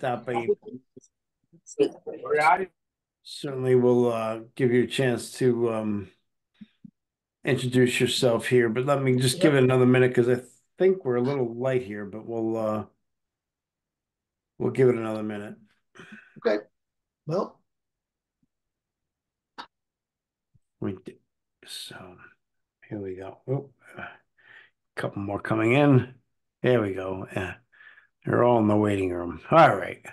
that, but certainly will give you a chance to introduce yourself here. But let me just give it another minute because I think we're a little light here, but we'll give it another minute. Okay. Well, so here we go. Oh, a couple more coming in. There we go. Yeah, they're all in the waiting room. All right.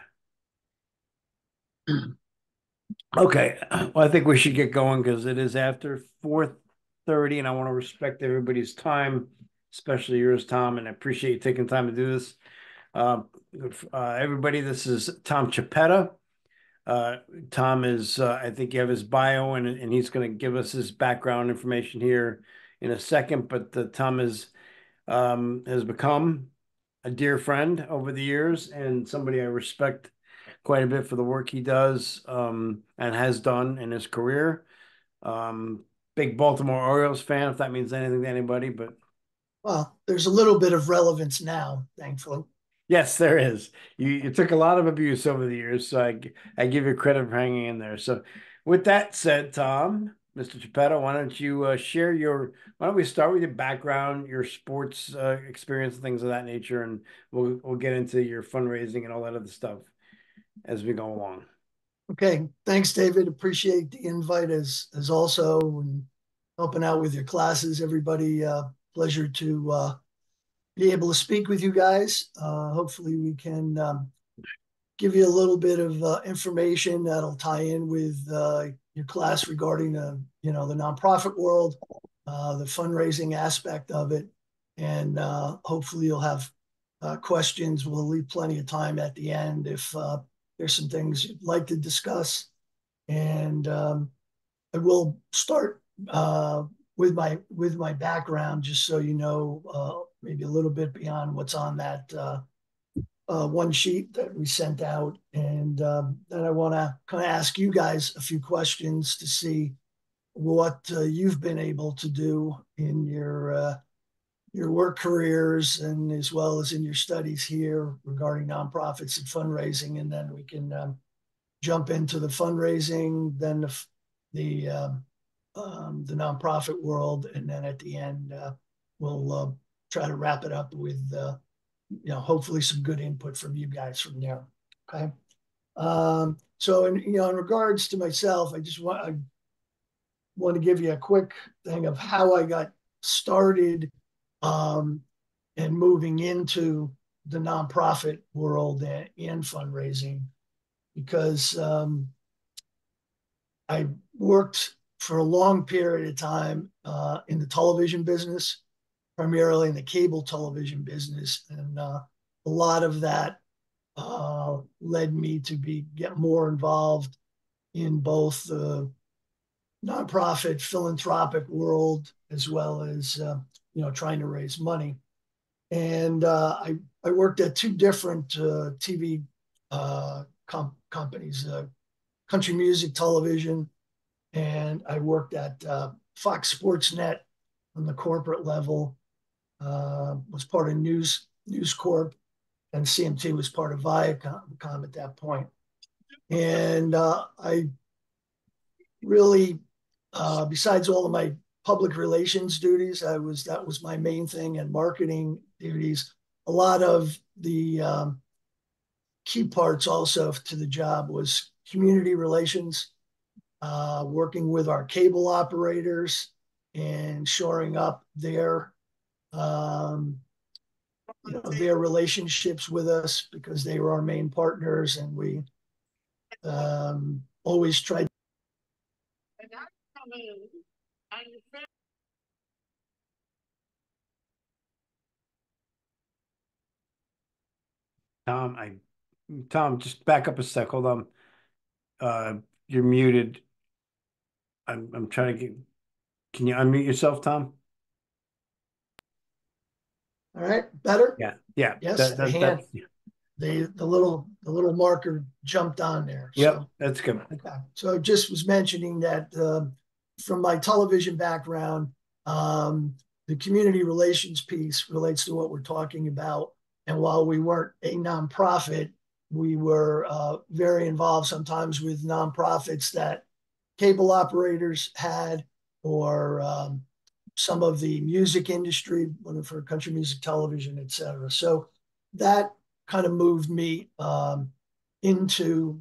Okay. Well, I think we should get going because it is after 4:30, and I want to respect everybody's time, especially yours, Tom, and I appreciate you taking time to do this. Uh, Everybody, this is Tom Chiappetta. Uh, Tom is, I think you have his bio, and he's going to give us his background information here in a second. But Tom has become a dear friend over the years and somebody I respect quite a bit for the work he does and has done in his career. Big Baltimore Orioles fan, if that means anything to anybody, but well, there's a little bit of relevance now, thankfully. yes, there is. You took a lot of abuse over the years, so I give you credit for hanging in there. So, with that said, Tom, Mr. Chiappetta, why don't you share your? Why don't we start with your background, your sports experience, things of that nature, and we'll get into your fundraising and all that other stuff as we go along. Okay. Thanks, David. Appreciate the invite as also and helping out with your classes. Everybody, pleasure to be able to speak with you guys. Hopefully, we can give you a little bit of information that'll tie in with your class regarding the nonprofit world, the fundraising aspect of it, and hopefully you'll have questions. We'll leave plenty of time at the end if there's some things you'd like to discuss. And I will start with my background, just so you know, maybe a little bit beyond what's on that one sheet that we sent out. And then I want to kind of ask you guys a few questions to see what you've been able to do in your work careers and as well as in your studies here regarding nonprofits and fundraising. And then we can jump into the fundraising, then the nonprofit world, and then at the end we'll try to wrap it up with hopefully some good input from you guys from there. Okay. So in regards to myself, I want to give you a quick thing of how I got started um, and moving into the nonprofit world and fundraising, because I worked for a long period of time in the television business, primarily in the cable television business, and a lot of that led me to get more involved in both the nonprofit philanthropic world as well as trying to raise money. And I worked at two different TV companies, Country Music Television, and I worked at Fox Sports Net on the corporate level. Was part of News Corp, and CMT was part of Viacom at that point. And I really, besides all of my public relations duties, that was my main thing, and marketing duties. A lot of the key parts also to the job was community relations, working with our cable operators and shoring up um, their relationships with us, because they were our main partners, and we always tried. Tom, Tom, just back up a sec. Hold on. You're muted. I'm trying to get. Can you unmute yourself, Tom? All right, better. Yeah, yeah. Yes, the hand, the little marker jumped on there. Yep, So that's good. okay. So I just was mentioning that from my television background, the community relations piece relates to what we're talking about. And while we weren't a nonprofit, We were very involved sometimes with nonprofits that cable operators had, or some of the music industry, for country music television, et cetera. So that kind of moved me into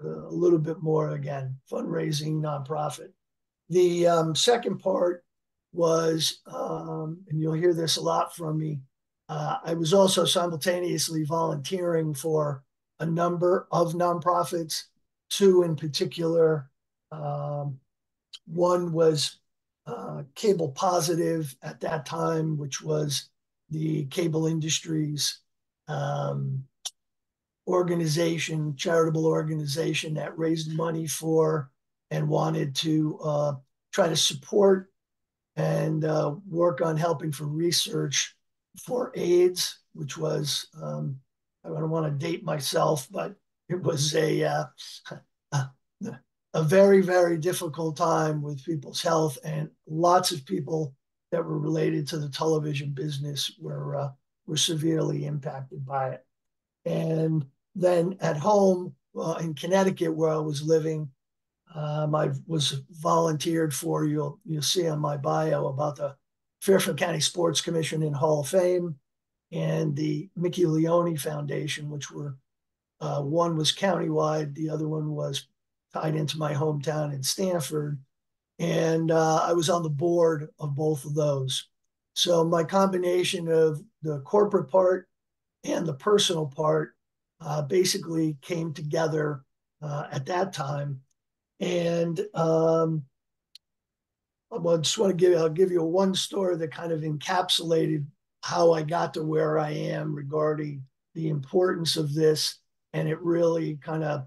a little bit more, again, fundraising, nonprofit. The second part was, and you'll hear this a lot from me, I was also simultaneously volunteering for a number of nonprofits, two in particular. Um, One was Cable Positive at that time, which was the cable industry's um, organization, charitable organization that raised money for and wanted to try to support and work on helping for research for AIDS, which was, I don't want to date myself, but it was a very, very difficult time with people's health, and lots of people that were related to the television business were severely impacted by it. And then at home in Connecticut, where I was living, I was volunteered for. You'll see on my bio about the Fairfield County Sports Commission and Hall of Fame, and the Mickey Leone Foundation, which were one was countywide, the other one was tied into my hometown in Stamford, and I was on the board of both of those. So my combination of the corporate part and the personal part basically came together at that time. And I'll give you one story that kind of encapsulated how I got to where I am regarding the importance of this. And it really kind of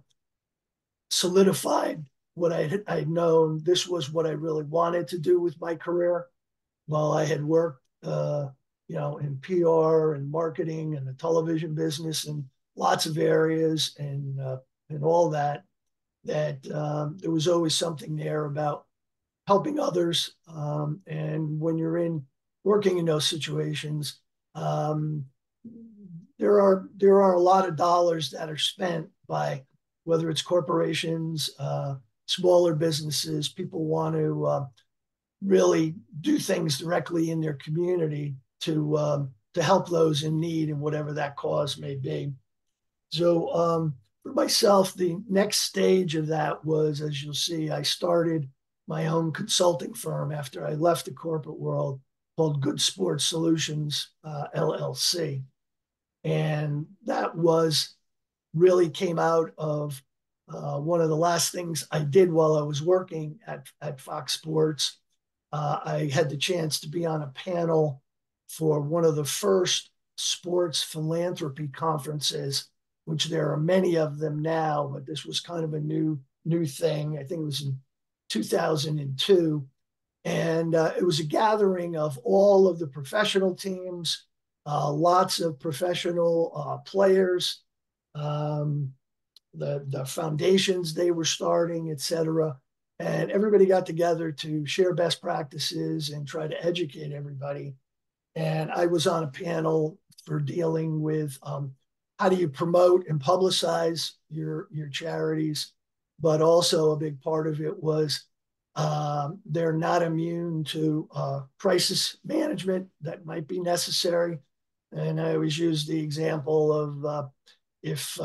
solidified what I'd known. This was what I really wanted to do with my career. While I had worked, in PR and marketing and the television business and lots of areas and all that, there was always something there about helping others. And when you're working in those situations, um, there are a lot of dollars that are spent by whether it's corporations, smaller businesses. People want to really do things directly in their community to help those in need and whatever that cause may be. So for myself, the next stage of that was, as you'll see, I started my own consulting firm after I left the corporate world, called Good Sports Solutions LLC. And that was really came out of one of the last things I did while I was working at Fox Sports. I had the chance to be on a panel for one of the first sports philanthropy conferences, which there are many of them now, but this was kind of a new thing. I think it was in 2002. And it was a gathering of all of the professional teams, lots of professional players, um, the foundations they were starting, et cetera. And everybody got together to share best practices and try to educate everybody. And I was on a panel for dealing with how do you promote and publicize your charities, but also a big part of it was they're not immune to crisis management that might be necessary. And I always use the example of if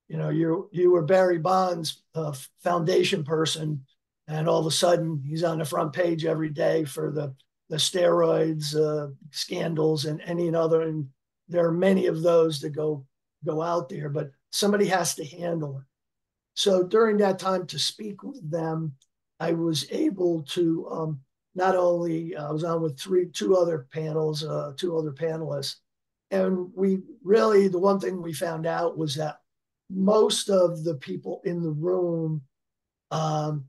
you were Barry Bonds foundation person, and all of a sudden he's on the front page every day for the steroids scandals and any other, and there are many of those that go out there, but somebody has to handle it. So during that time to speak with them, I was able to not only I was on with two other panels, two other panelists, and we really the one thing we found out was that most of the people in the room um,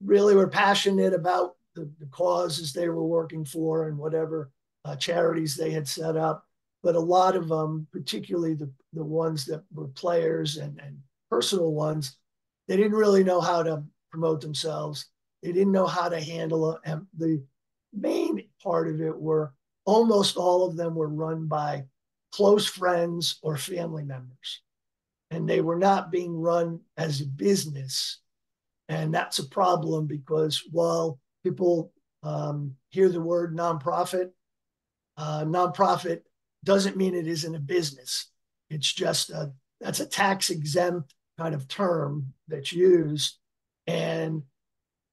really were passionate about the causes they were working for and whatever charities they had set up. But a lot of them, particularly the ones that were players and personal ones, they didn't really know how to promote themselves. They didn't know how to handle it. And the main part of it were almost all of them were run by close friends or family members. And they were not being run as a business. And that's a problem because while people hear the word nonprofit, nonprofit doesn't mean it isn't a business. It's just that's a tax exempt kind of term that's used. And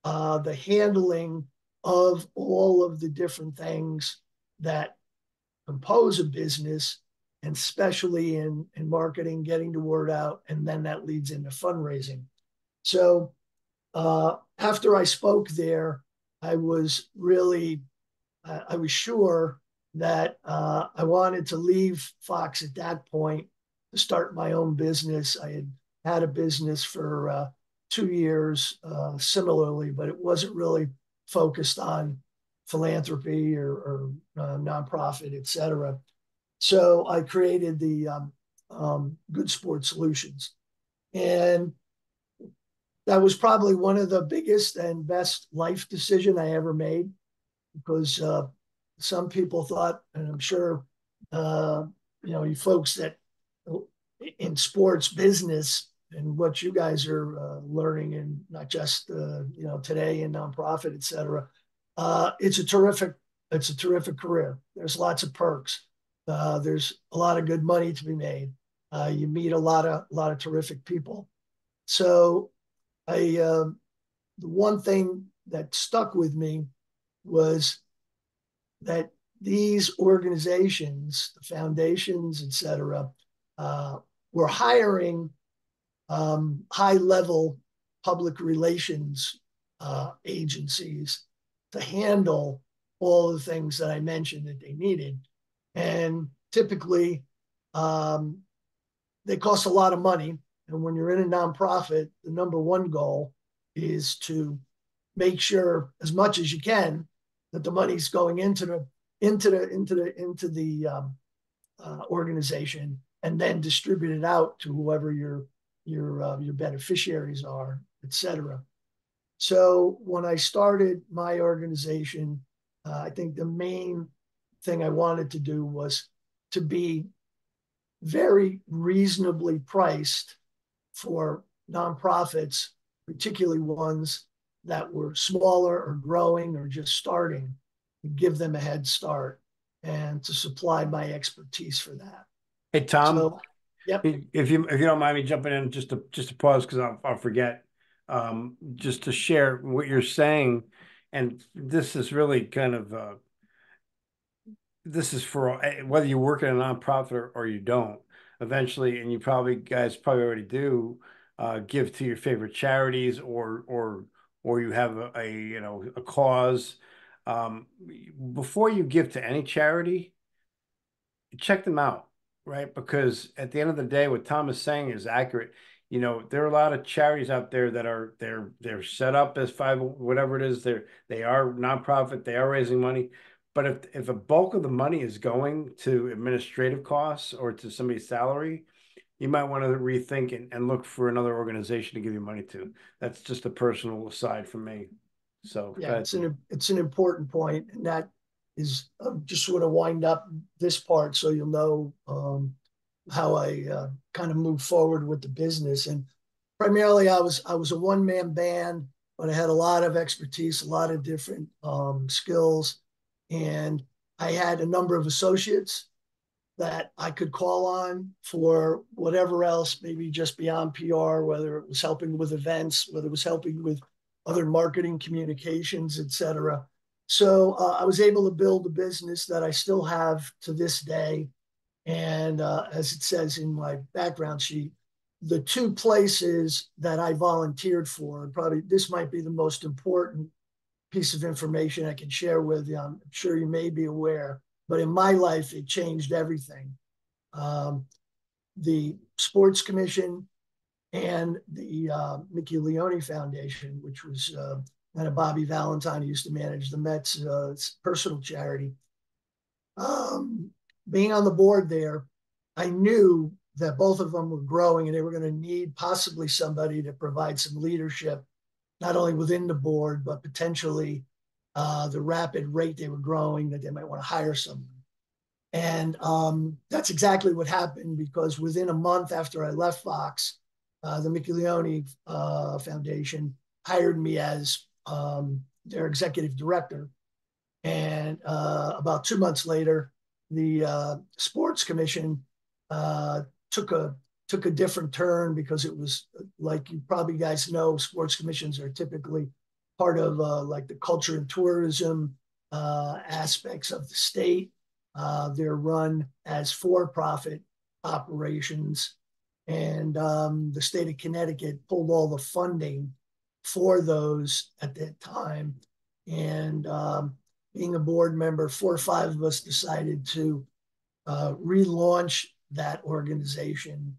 the handling of all of the different things that compose a business, and especially in marketing, getting the word out, and then that leads into fundraising. So after I spoke there, I was really, I was sure that I wanted to leave Fox at that point to start my own business. I had a business for 2 years similarly, but it wasn't really focused on philanthropy or nonprofit, et cetera. So I created the Good Sport Solutions. And that was probably one of the biggest and best life decision I ever made because some people thought, and I'm sure, you folks that in sports business and what you guys are learning, and not just today in nonprofit, et cetera, it's a terrific career. There's lots of perks. There's a lot of good money to be made. You meet a lot of terrific people. So the one thing that stuck with me was that these organizations, the foundations, et cetera, were hiring high level public relations agencies to handle all the things that I mentioned that they needed. And typically, they cost a lot of money. And when you're in a nonprofit, the number one goal is to make sure as much as you can that the money's going into the organization and then distribute it out to whoever your beneficiaries are, et cetera. So when I started my organization, I think the main thing I wanted to do was to be very reasonably priced for nonprofits, particularly ones that were smaller or growing or just starting, to give them a head start and to supply my expertise for that. Hey, Tom, So, yep, if you don't mind me jumping in just to pause because I'll forget. Just to share what you're saying, and this is really kind of this is for whether you work in a nonprofit or you don't eventually, and you probably guys probably already do give to your favorite charities or you have a cause. Before you give to any charity, check them out, right? Because at the end of the day, what Tom is saying is accurate. There are a lot of charities out there that are they're set up as five, whatever it is. They are nonprofit, they are raising money. But if a bulk of the money is going to administrative costs or to somebody's salary, you might want to rethink and look for another organization to give you money to. That's just a personal aside from me. So go yeah, ahead. it's an important point, and that is just sort of wind up this part so you'll know how I kind of move forward with the business. And primarily, I was a one man band, but I had a lot of expertise, a lot of different skills, and I had a number of associates that I could call on for whatever else, maybe just beyond PR, whether it was helping with events, whether it was helping with other marketing communications, et cetera. So I was able to build a business that I still have to this day. And as it says in my background sheet, the two places that I volunteered for, probably this might be the most important piece of information I can share with you. I'm sure you may be aware, but in my life, it changed everything. Um, the Sports Commission and the Mickey Leone Foundation, which was kind of Bobby Valentine, who used to manage the Mets personal charity. Um, Being on the board there, I knew that both of them were growing and they were going to need possibly somebody to provide some leadership, not only within the board, but potentially the rapid rate they were growing, that they might want to hire someone. And that's exactly what happened, because within a month after I left Fox, the Michelini Foundation hired me as their executive director. And about 2 months later, the sports commission uh, took a took a different turn, because it was, like you probably guys know, sports commissions are typically part of like the culture and tourism aspects of the state. They're run as for-profit operations, and the state of Connecticut pulled all the funding for those at that time. And being a board member, 4 or 5 of us decided to relaunch that organization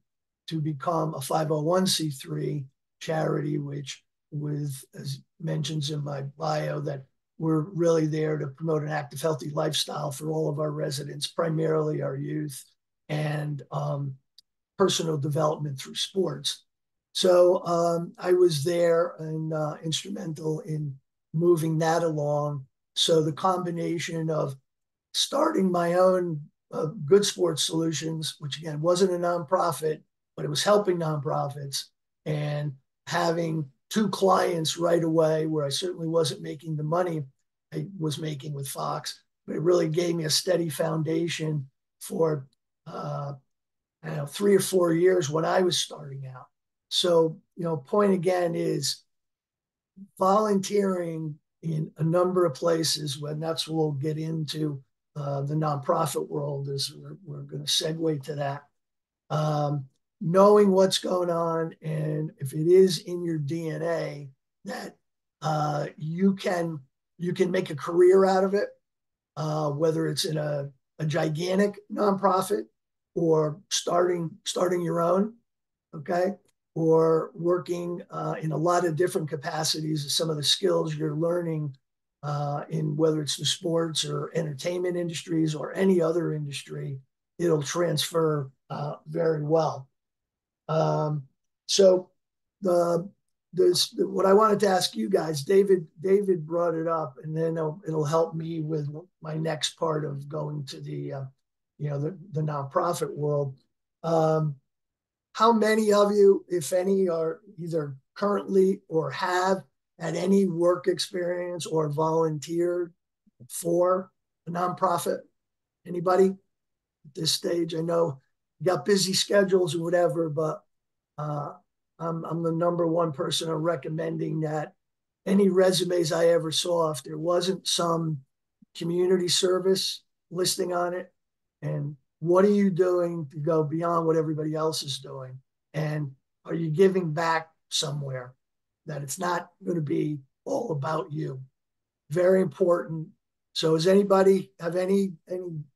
to become a 501c3 charity, which, with, as mentions in my bio, that we're really there to promote an active, healthy lifestyle for all of our residents, primarily our youth, and personal development through sports. So I was there and instrumental in moving that along. So the combination of starting my own Good Sports Solutions, which again wasn't a nonprofit, but it was helping nonprofits, and having 2 clients right away, where I certainly wasn't making the money I was making with Fox, but it really gave me a steady foundation for I don't know, 3 or 4 years when I was starting out. So, point again is volunteering in a number of places, when that's what we'll get into the nonprofit world, is we're going to segue to that. Um, Knowing what's going on, and if it is in your DNA that you can make a career out of it, whether it's in a gigantic nonprofit, or starting your own, okay, or working in a lot of different capacities. Some of the skills you're learning in, whether it's the sports or entertainment industries or any other industry, it'll transfer very well. Um, so the what I wanted to ask you guys, David brought it up, and then it'll help me with my next part of going to the nonprofit world. Um, how many of you, if any, are either currently or have had any work experience or volunteered for a nonprofit? Anybody at this stage? I know you got busy schedules or whatever, but uh, I'm the number one person on recommending that any resumes I ever saw, if there wasn't some community service listing on it, and what are you doing to go beyond what everybody else is doing? And are you giving back somewhere, that it's not going to be all about you? Very important. So does anybody have any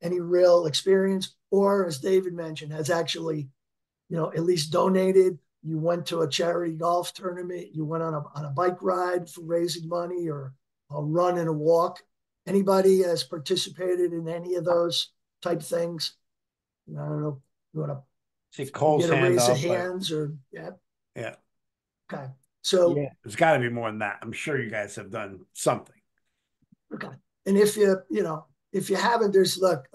real experience, or, as David mentioned, has actually, at least donated? You went to a charity golf tournament, you went on a bike ride for raising money, or a run and a walk. Anybody has participated in any of those type things? I don't know. You want See to Cole's get a hand raise of up, but hands, or yeah? yeah, Okay. So yeah, there's got to be more than that. I'm sure you guys have done something. okay. And if you haven't, there's look,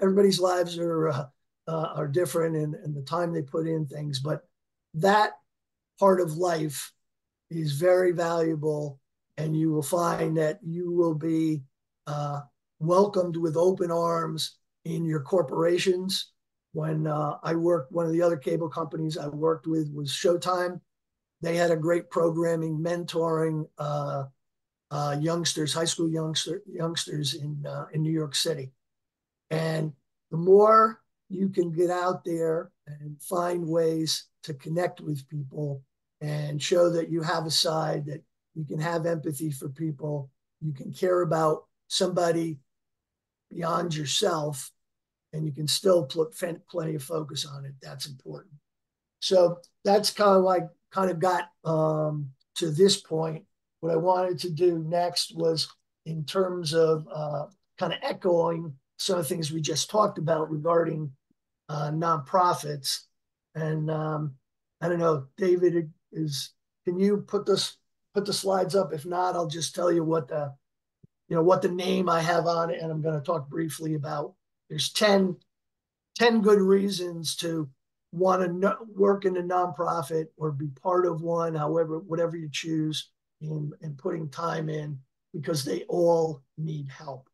everybody's lives are different, and the time they put in things, but that part of life is very valuable, and you will find that you will be uh, welcomed with open arms in your corporations. When I worked, one of the other cable companies I worked with was Showtime. They had a great programming, mentoring youngsters, high school youngsters in New York City. And the more you can get out there and find ways to connect with people, and show that you have a side, that you can have empathy for people, you can care about somebody beyond yourself, and you can still put plenty of focus on it. That's important. So that's kind of got to this point. What I wanted to do next was, in terms of kind of echoing some of the things we just talked about regarding nonprofits. And I don't know, David, can you put the slides up? If not, I'll just tell you what the name I have on it, and I'm going to talk briefly about There's 10 good reasons to want to work in a nonprofit or be part of one, however, whatever you choose, and putting time in, because they all need help.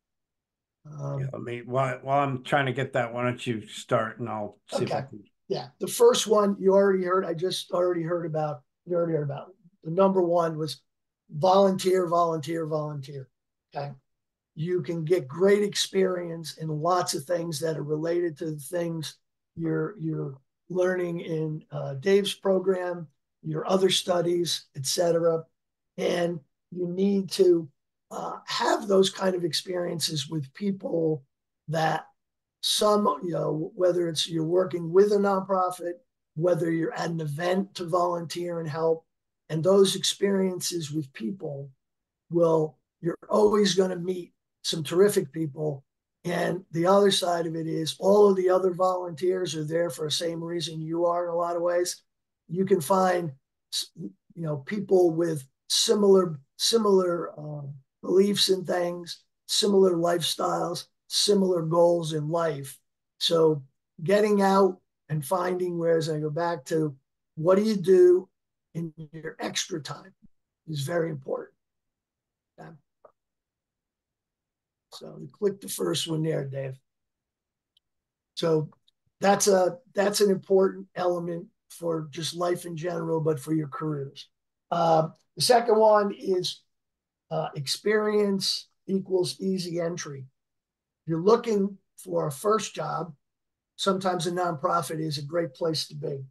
Yeah, Um, I mean, while I'm trying to get that, why don't you start and I'll see if I okay. can. Yeah. The first one you already heard, I just already heard about, you already heard about. The number one was volunteer, volunteer, volunteer. Okay. You can get great experience in lots of things that are related to the things you're learning in Dave's program, your other studies, etc. And you need to have those kind of experiences with people that whether it's you're working with a nonprofit, whether you're at an event to volunteer and help, and those experiences with people you're always going to meet some terrific people. And the other side of it is all of the other volunteers are there for the same reason you are in a lot of ways. You can find, people with similar beliefs and things, similar lifestyles, similar goals in life. So getting out and finding, whereas I go back to, what do you do in your extra time is very important. Yeah. So you click the first one there, Dave. So that's an important element for just life in general, but for your careers. The second one is experience equals easy entry. You're looking for a first job. Sometimes a nonprofit is a great place to be.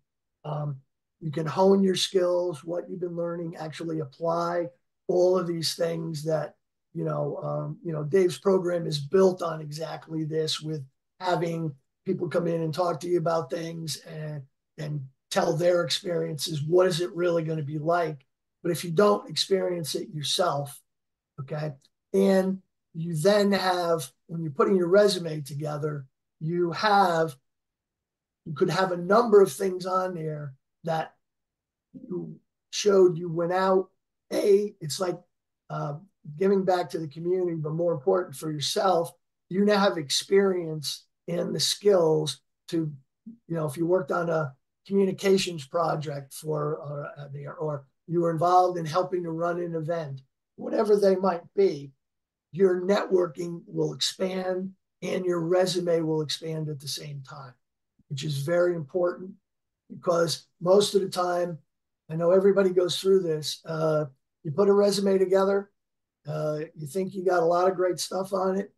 Um, you can hone your skills, what you've been learning, actually apply all of these things that Dave's program is built on exactly this, with having people come in and talk to you about things and tell their experiences. What is it really going to be like? But if you don't experience it yourself, okay, and you then have, when you're putting your resume together, you have you could have a number of things on there that you showed you went out. It's like uh, giving back to the community, but more important for yourself, you now have experience in the skills to, if you worked on a communications project or you were involved in helping to run an event, whatever they might be, your networking will expand and your resume will expand at the same time, which is very important, because most of the time, I know everybody goes through this. You put a resume together, you think you got a lot of great stuff on it,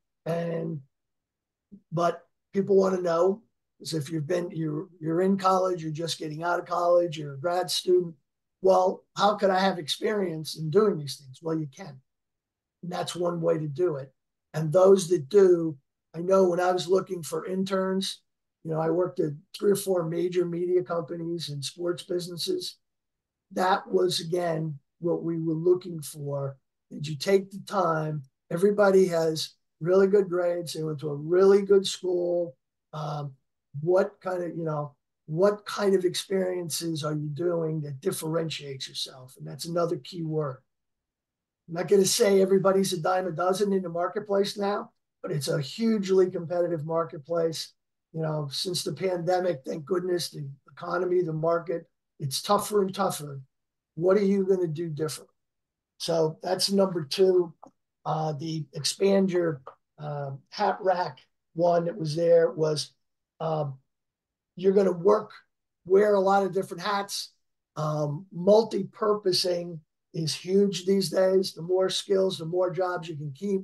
but people want to know is if you're in college, you're just getting out of college, you're a grad student. Well, how could I have experience in doing these things? Well, you can. And that's one way to do it. And those that do, I know when I was looking for interns, I worked at 3 or 4 major media companies and sports businesses. That was, again, what we were looking for. Did you take the time? Everybody has really good grades. They went to a really good school. Um, what kind of, what kind of experiences are you doing that differentiates yourself? And that's another key word. I'm not going to say everybody's a dime a dozen in the marketplace now, but it's a hugely competitive marketplace. Since the pandemic, thank goodness, the economy, the market, it's tougher and tougher. What are you going to do different? So that's number two. The expand your hat rack one that was there was, um, you're going to wear a lot of different hats. Multi-purposing is huge these days. The more skills, the more jobs you can keep.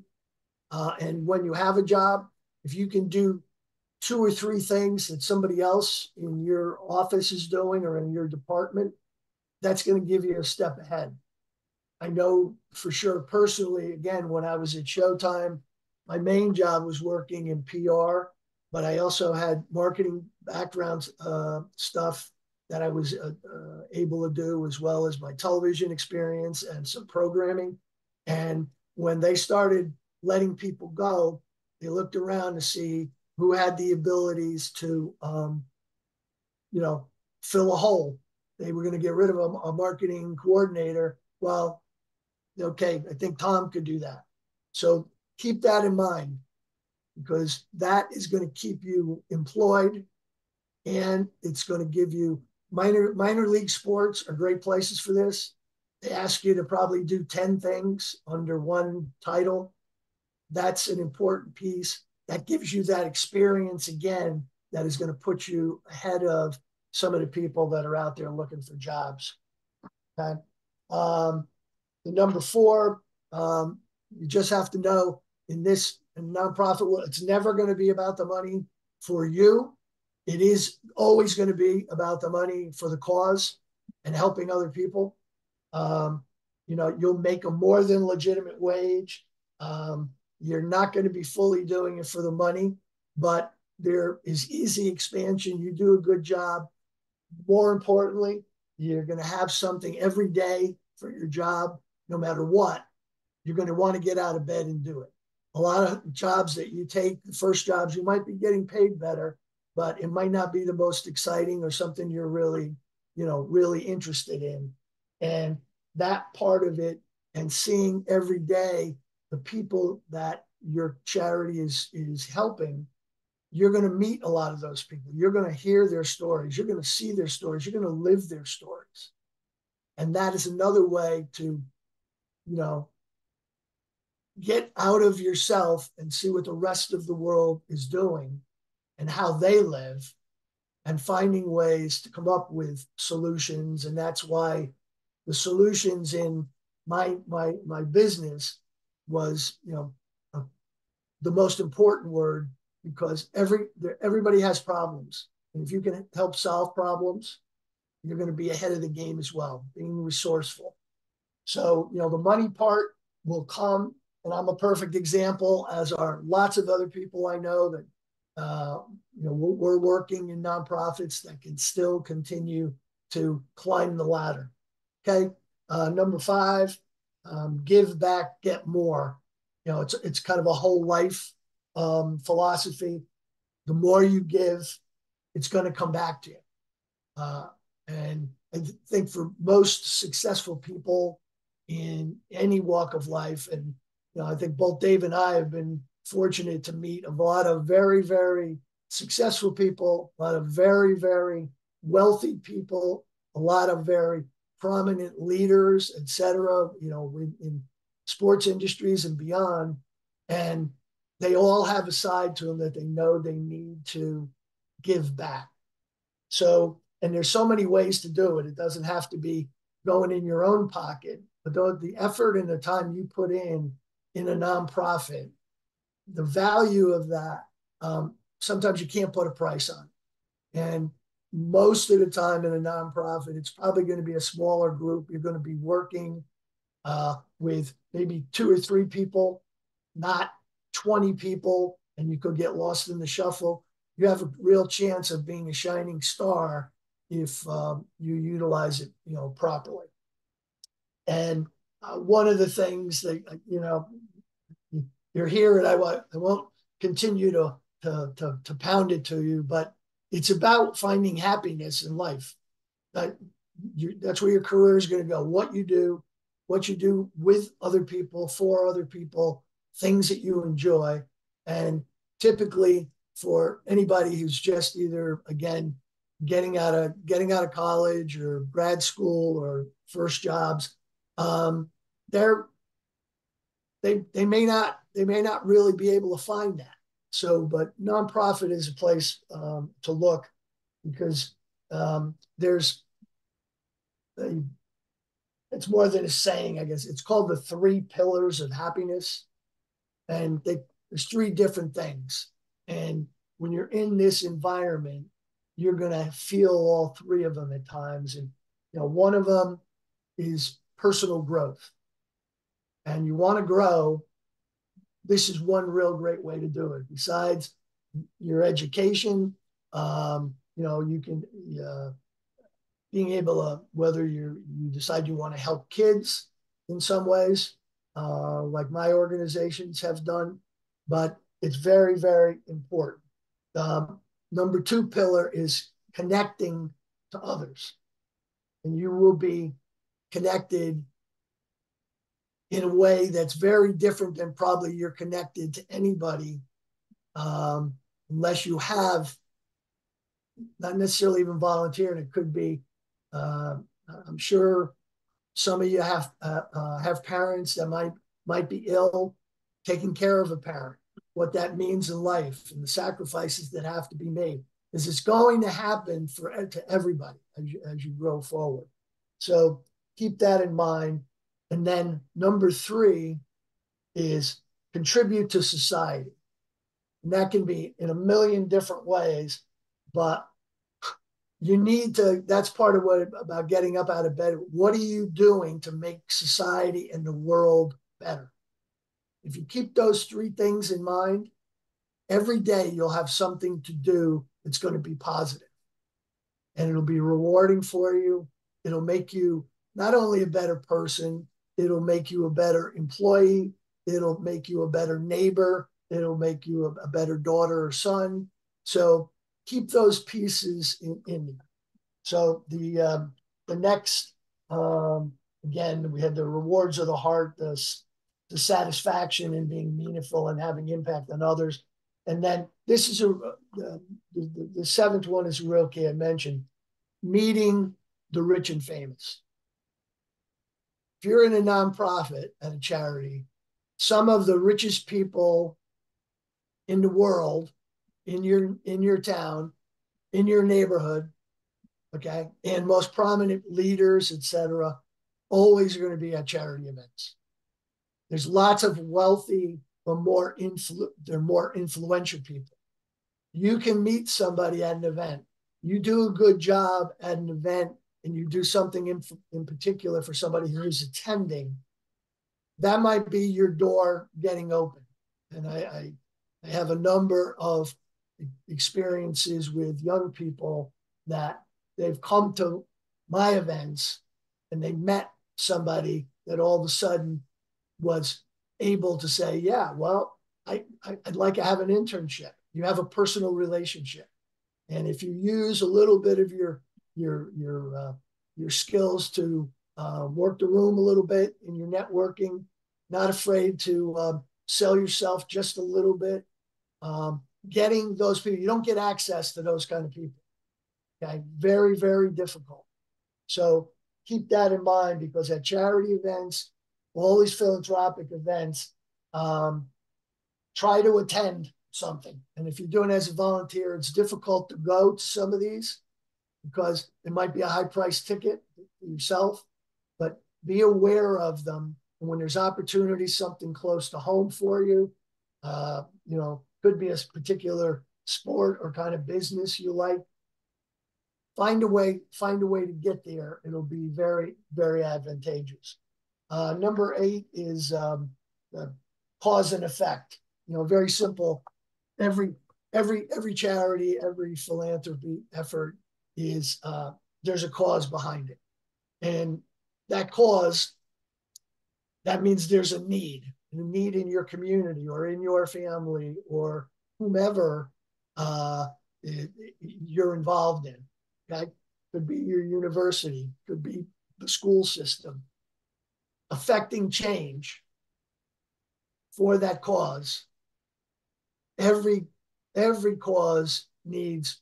And when you have a job, if you can do 2 or 3 things that somebody else in your office is doing or in your department, that's going to give you a step ahead. I know for sure personally, again, when I was at Showtime, my main job was working in PR, but I also had marketing background stuff that I was able to do, as well as my television experience and some programming. And when they started letting people go, they looked around to see who had the abilities to, fill a hole. They were going to get rid of a marketing coordinator. Well, okay, I think Tom could do that. So keep that in mind. because that is going to keep you employed, and it's going to give you minor league sports are great places for this. They ask you to probably do 10 things under one title. That's an important piece. That gives you that experience again that is going to put you ahead of some of the people that are out there looking for jobs. Okay. Um, the number four, you just have to know in this nonprofit, it's never going to be about the money for you. It is always going to be about the money for the cause and helping other people. Um, you'll make a more than legitimate wage. You're not going to be fully doing it for the money, but there is easy expansion. You do a good job. More importantly, you're going to have something every day for your job, no matter what. You're going to want to get out of bed and do it. A lot of jobs that you take, the first jobs, you might be getting paid better, but it might not be the most exciting or something you're really, really interested in. And that part of it, and seeing every day the people that your charity is helping, you're going to meet a lot of those people. You're going to hear their stories. You're going to see their stories. You're going to live their stories. And that is another way to, get out of yourself and see what the rest of the world is doing and how they live, and finding ways to come up with solutions. And that's why the solutions in my business was, the most important word, because everybody has problems. And if you can help solve problems, you're going to be ahead of the game as well, being resourceful. So, the money part will come, and I'm a perfect example, as are lots of other people I know that, we're working in nonprofits that can still continue to climb the ladder. Okay. Number five, give back, get more. It's kind of a whole life philosophy. The more you give, it's going to come back to you. And I think for most successful people in any walk of life, and I think both Dave and I have been fortunate to meet a lot of very, very successful people, a lot of very, very wealthy people, a lot of very prominent leaders, et cetera, in sports industries and beyond. And they all have a side to them that they know they need to give back. So, and there's so many ways to do it. It doesn't have to be going in your own pocket, but the effort and the time you put in a nonprofit, the value of that, sometimes you can't put a price on. And most of the time in a nonprofit, it's probably going to be a smaller group. You're going to be working with maybe 2 or 3 people, not 20 people, and you could get lost in the shuffle. You have a real chance of being a shining star if you utilize it, properly. And one of the things that, you're here, and I won't continue to pound it to you, but it's about finding happiness in life. That's where your career is going to go. What you do with other people, for other people, things that you enjoy. And typically for anybody who's just either, again, getting out of college or grad school or first jobs, they may not really be able to find that. So, but nonprofit is a place to look, because there's it's more than a saying, I guess. It's called the 3 pillars of happiness, and there's 3 different things. And when you're in this environment, you're going to feel all 3 of them at times. And one of them is personal growth. And you want to grow, this is one real great way to do it. Besides your education, you can being able to, whether you decide you want to help kids in some ways, like my organizations have done, but it's very, very important. Number 2 pillar is connecting to others, and you will be connected in a way that's very different than probably you're connected to anybody um, unless you have not necessarily even volunteering. It could be, uh, I'm sure some of you have parents that might be ill, taking care of a parent, what that means in life and the sacrifices that have to be made. Is it's going to happen to everybody as you grow forward. So keep that in mind. And then number three is contribute to society. And that can be in a million different ways, but you need to, that's part of what about getting up out of bed. What are you doing to make society and the world better? If you keep those three things in mind, every day you'll have something to do that's going to be positive, and it'll be rewarding for you. It'll make you not only a better person, it'll make you a better employee, it'll make you a better neighbor, it'll make you a better daughter or son. So keep those pieces in you. So the next, again, we had the rewards of the heart, the satisfaction in being meaningful and having impact on others. And then this is the seventh one is a real key. I mentioned meeting the rich and famous. If you're in a nonprofit at a charity, some of the richest people in the world, in your town, in your neighborhood, okay, and most prominent leaders, etc., always are going to be at charity events. There's lots of wealthy, but they're more influential people. You can meet somebody at an event. You do a good job at an event, and you do something in particular for somebody who's attending. That might be your door getting open. And I have a number of experiences with young people that they've come to my events and they met somebody that all of a sudden was able to say, yeah, well, I'd like to have an internship. You have a personal relationship. And if you use a little bit of your skills to work the room a little bit in your networking, not afraid to sell yourself just a little bit, getting those people, you don't get access to those kind of people. Okay, very, very difficult. So keep that in mind, because at charity events, all these philanthropic events, try to attend something. And if you're doing it as a volunteer, it's difficult to go to some of these because it might be a high price ticket yourself, but be aware of them. And when there's opportunity, something close to home for you, could be a particular sport or kind of business you like. Find a way to get there. It'll be very, very advantageous. Number 8 is cause and effect. Very simple. Every charity, every philanthropy effort is there's a cause behind it, and that cause, that means there's a need in your community or in your family or whomever you're involved in. Okay, could be your university, could be the school system, affecting change for that cause. Every cause needs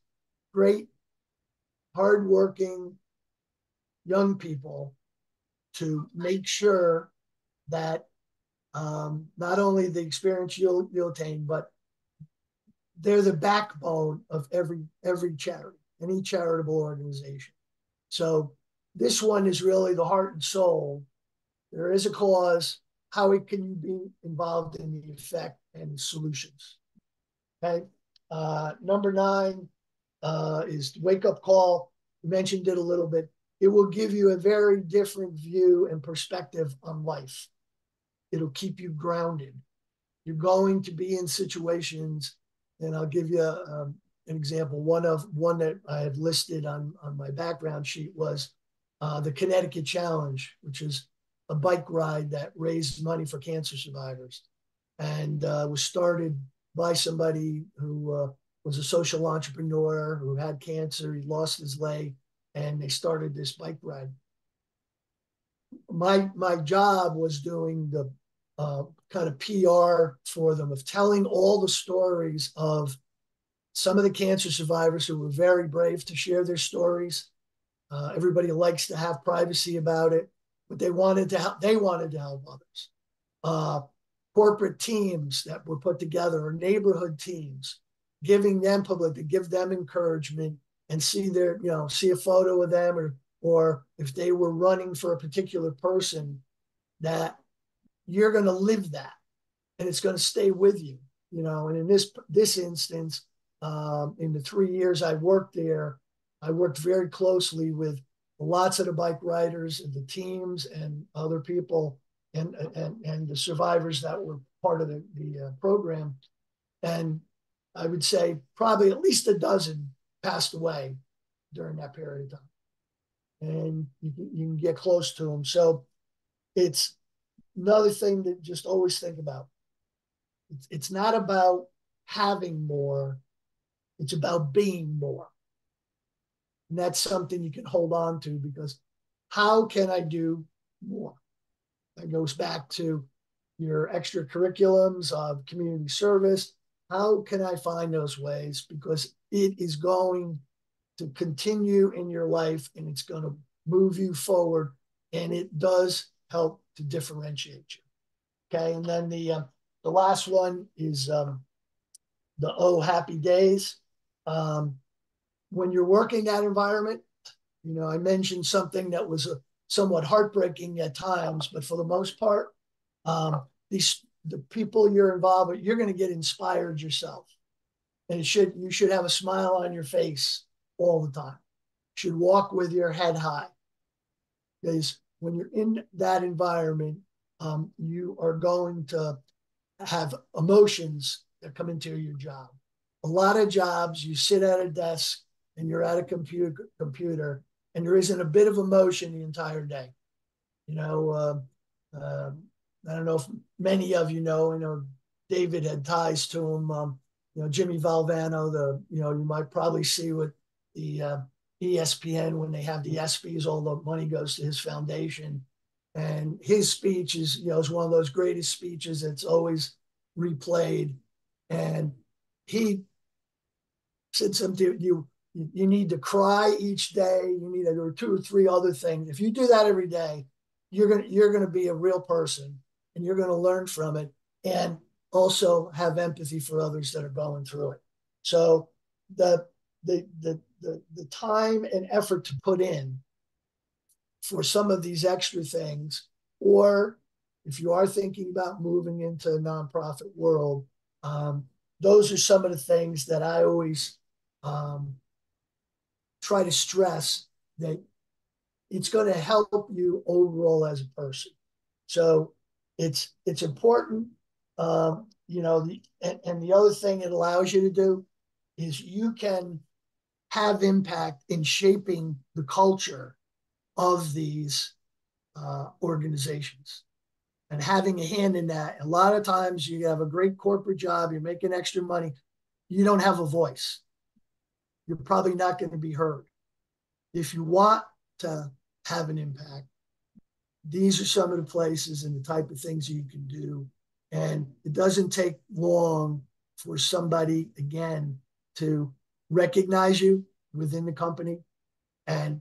great, hardworking young people to make sure that not only the experience you'll attain, but they're the backbone of every charity, any charitable organization. So this one is really the heart and soul. There is a cause. How can you be involved in the effect and solutions? Okay. Number 9 is the wake up call. You mentioned it a little bit. It will give you a very different view and perspective on life. It'll keep you grounded. You're going to be in situations, and I'll give you an example. One that I have listed on my background sheet was the Connecticut Challenge, which is a bike ride that raised money for cancer survivors, and was started by somebody who was a social entrepreneur who had cancer. He lost his leg, and they started this bike ride. My job was doing kind of PR for them, of telling all the stories of some of the cancer survivors who were very brave to share their stories. Everybody likes to have privacy about it, but they wanted to help others. Uh, Corporate teams that were put together, or neighborhood teams, giving them public to give them encouragement and see a photo of them, or if they were running for a particular person, that you're going to live that and it's going to stay with you, And in this instance, in the 3 years I worked there, I worked very closely with lots of the bike riders and the teams and other people, and the survivors that were part of the program. And I would say probably at least a dozen passed away during that period of time. And you can get close to them. So it's another thing to just always think about. It's not about having more, it's about being more. And that's something you can hold on to, because how can I do more? That goes back to your extracurriculums of community service. How can I find those ways? Because it is going to continue in your life and it's going to move you forward. And it does help to differentiate you. Okay. And then the last one is the oh happy days. When you're working that environment, I mentioned something that was somewhat heartbreaking at times, but for the most part, the people you're involved with, you're going to get inspired yourself, and you should have a smile on your face all the time. You should walk with your head high, because when you're in that environment, you are going to have emotions that come into your job. A lot of jobs, you sit at a desk and you're at a computer, and there isn't a bit of emotion the entire day. You know, I don't know if many of you know. I know David had ties to him. Jimmy Valvano. You might probably see with the ESPN when they have the ESPYS, all the money goes to his foundation. And his speech is one of those greatest speeches that's always replayed. And he said something, you need to cry each day. You need to do 2 or 3 other things. If you do that every day, you're gonna be a real person, and you're gonna learn from it, and also have empathy for others that are going through it. So the time and effort to put in for some of these extra things, or if you are thinking about moving into a nonprofit world, those are some of the things that I always try to stress, that it's going to help you overall as a person. So it's important. And the other thing it allows you to do is you can have impact in shaping the culture of these organizations, and having a hand in that. A lot of times you have a great corporate job, you're making extra money, you don't have a voice. You're probably not going to be heard. If you want to have an impact, these are some of the places and the type of things you can do. And it doesn't take long for somebody, again, to recognize you within the company. And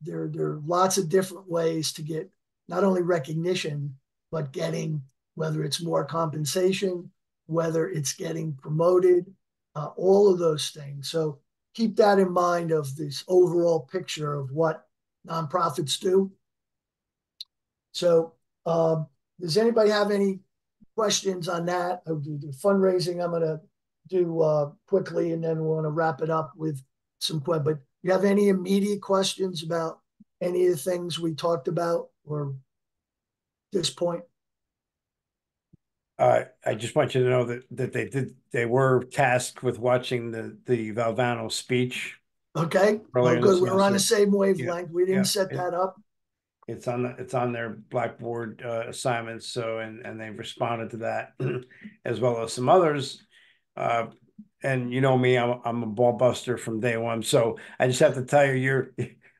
there are lots of different ways to get not only recognition, but getting, whether it's more compensation, whether it's getting promoted, all of those things. So keep that in mind of this overall picture of what nonprofits do. So does anybody have any questions on that? The fundraising I'm going to do quickly, and then we'll want to wrap it up with some questions. But you have any immediate questions about any of the things we talked about, or this point? I just want you to know that they were tasked with watching the Valvano speech Okay. earlier Well, in good. this We're on the semester. same Yeah, wavelength. We didn't yeah. set that up. It's on their Blackboard assignments. So and they've responded to that as well as some others. And you know me, I'm a ball buster from day one. So I just have to tell you,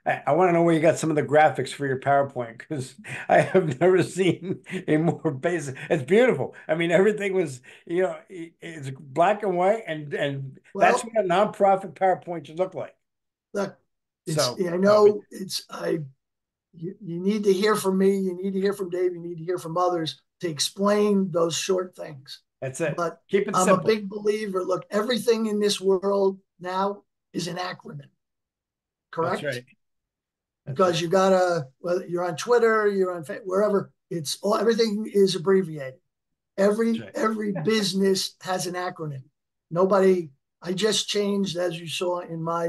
I want to know where you got some of the graphics for your PowerPoint because I have never seen a more basic. It's beautiful. I mean, everything was, it's black and white, and that's Well, what a nonprofit PowerPoint should look like. look, it's So, I no, but know it's I you need to hear from me, you need to hear from Dave, you need to hear from others to explain those short things. that's it. But Keep it I'm a simple. big believer. Look, everything in this world now is an acronym, That's correct? right. That's Because right. you gotta, whether you're on Twitter, you're on wherever, it's all everything is abbreviated. That's Every right. every business has an acronym. Nobody. I just changed, as you saw in my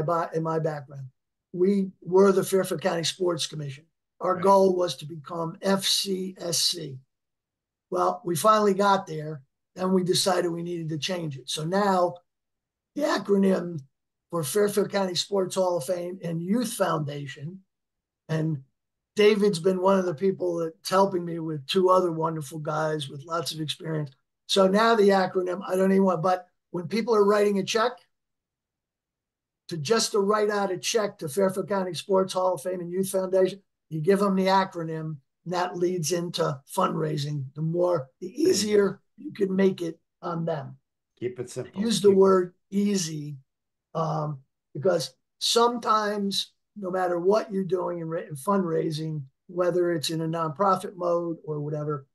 background. We were the Fairfield County Sports Commission. Our Right. goal was to become FCSC. Well, we finally got there, and we decided we needed to change it. So now the acronym for Fairfield County Sports Hall of Fame and Youth Foundation, and David's been one of the people that's helping me with two other wonderful guys with lots of experience. So now the acronym, I don't even want, but when people are writing a check, to write out a check to Fairfield County Sports Hall of Fame and Youth Foundation, you give them the acronym, and that leads into fundraising. The There you go. easier you can make it on them. Keep it simple. Use the Keep it. word easy, because sometimes, no matter what you're doing in fundraising, whether it's in a nonprofit mode or whatever,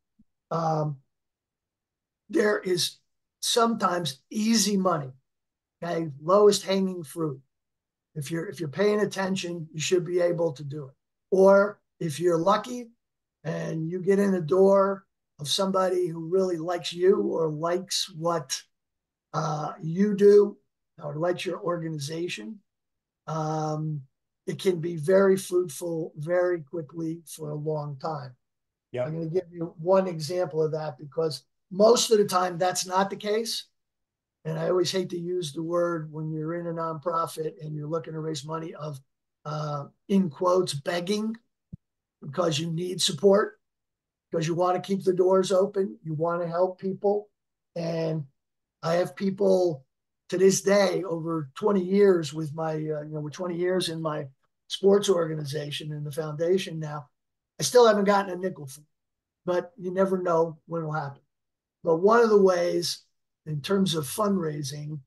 um, there is sometimes easy money. Okay, lowest hanging fruit. If you're paying attention, you should be able to do it. Or if you're lucky and you get in the door of somebody who really likes you or likes what you do or likes your organization, um, it can be very fruitful very quickly for a long time. I'm Yep. going to give you one example of that because most of the time that's not the case. And I always hate to use the word when you're in a nonprofit and you're looking to raise money of, in quotes, begging because you need support, because you want to keep the doors open, you want to help people. And I have people to this day over 20 years with we're 20 years in my sports organization and the foundation now. I still haven't gotten a nickel from it, but you never know when it'll happen. But one of the ways, in terms of fundraising,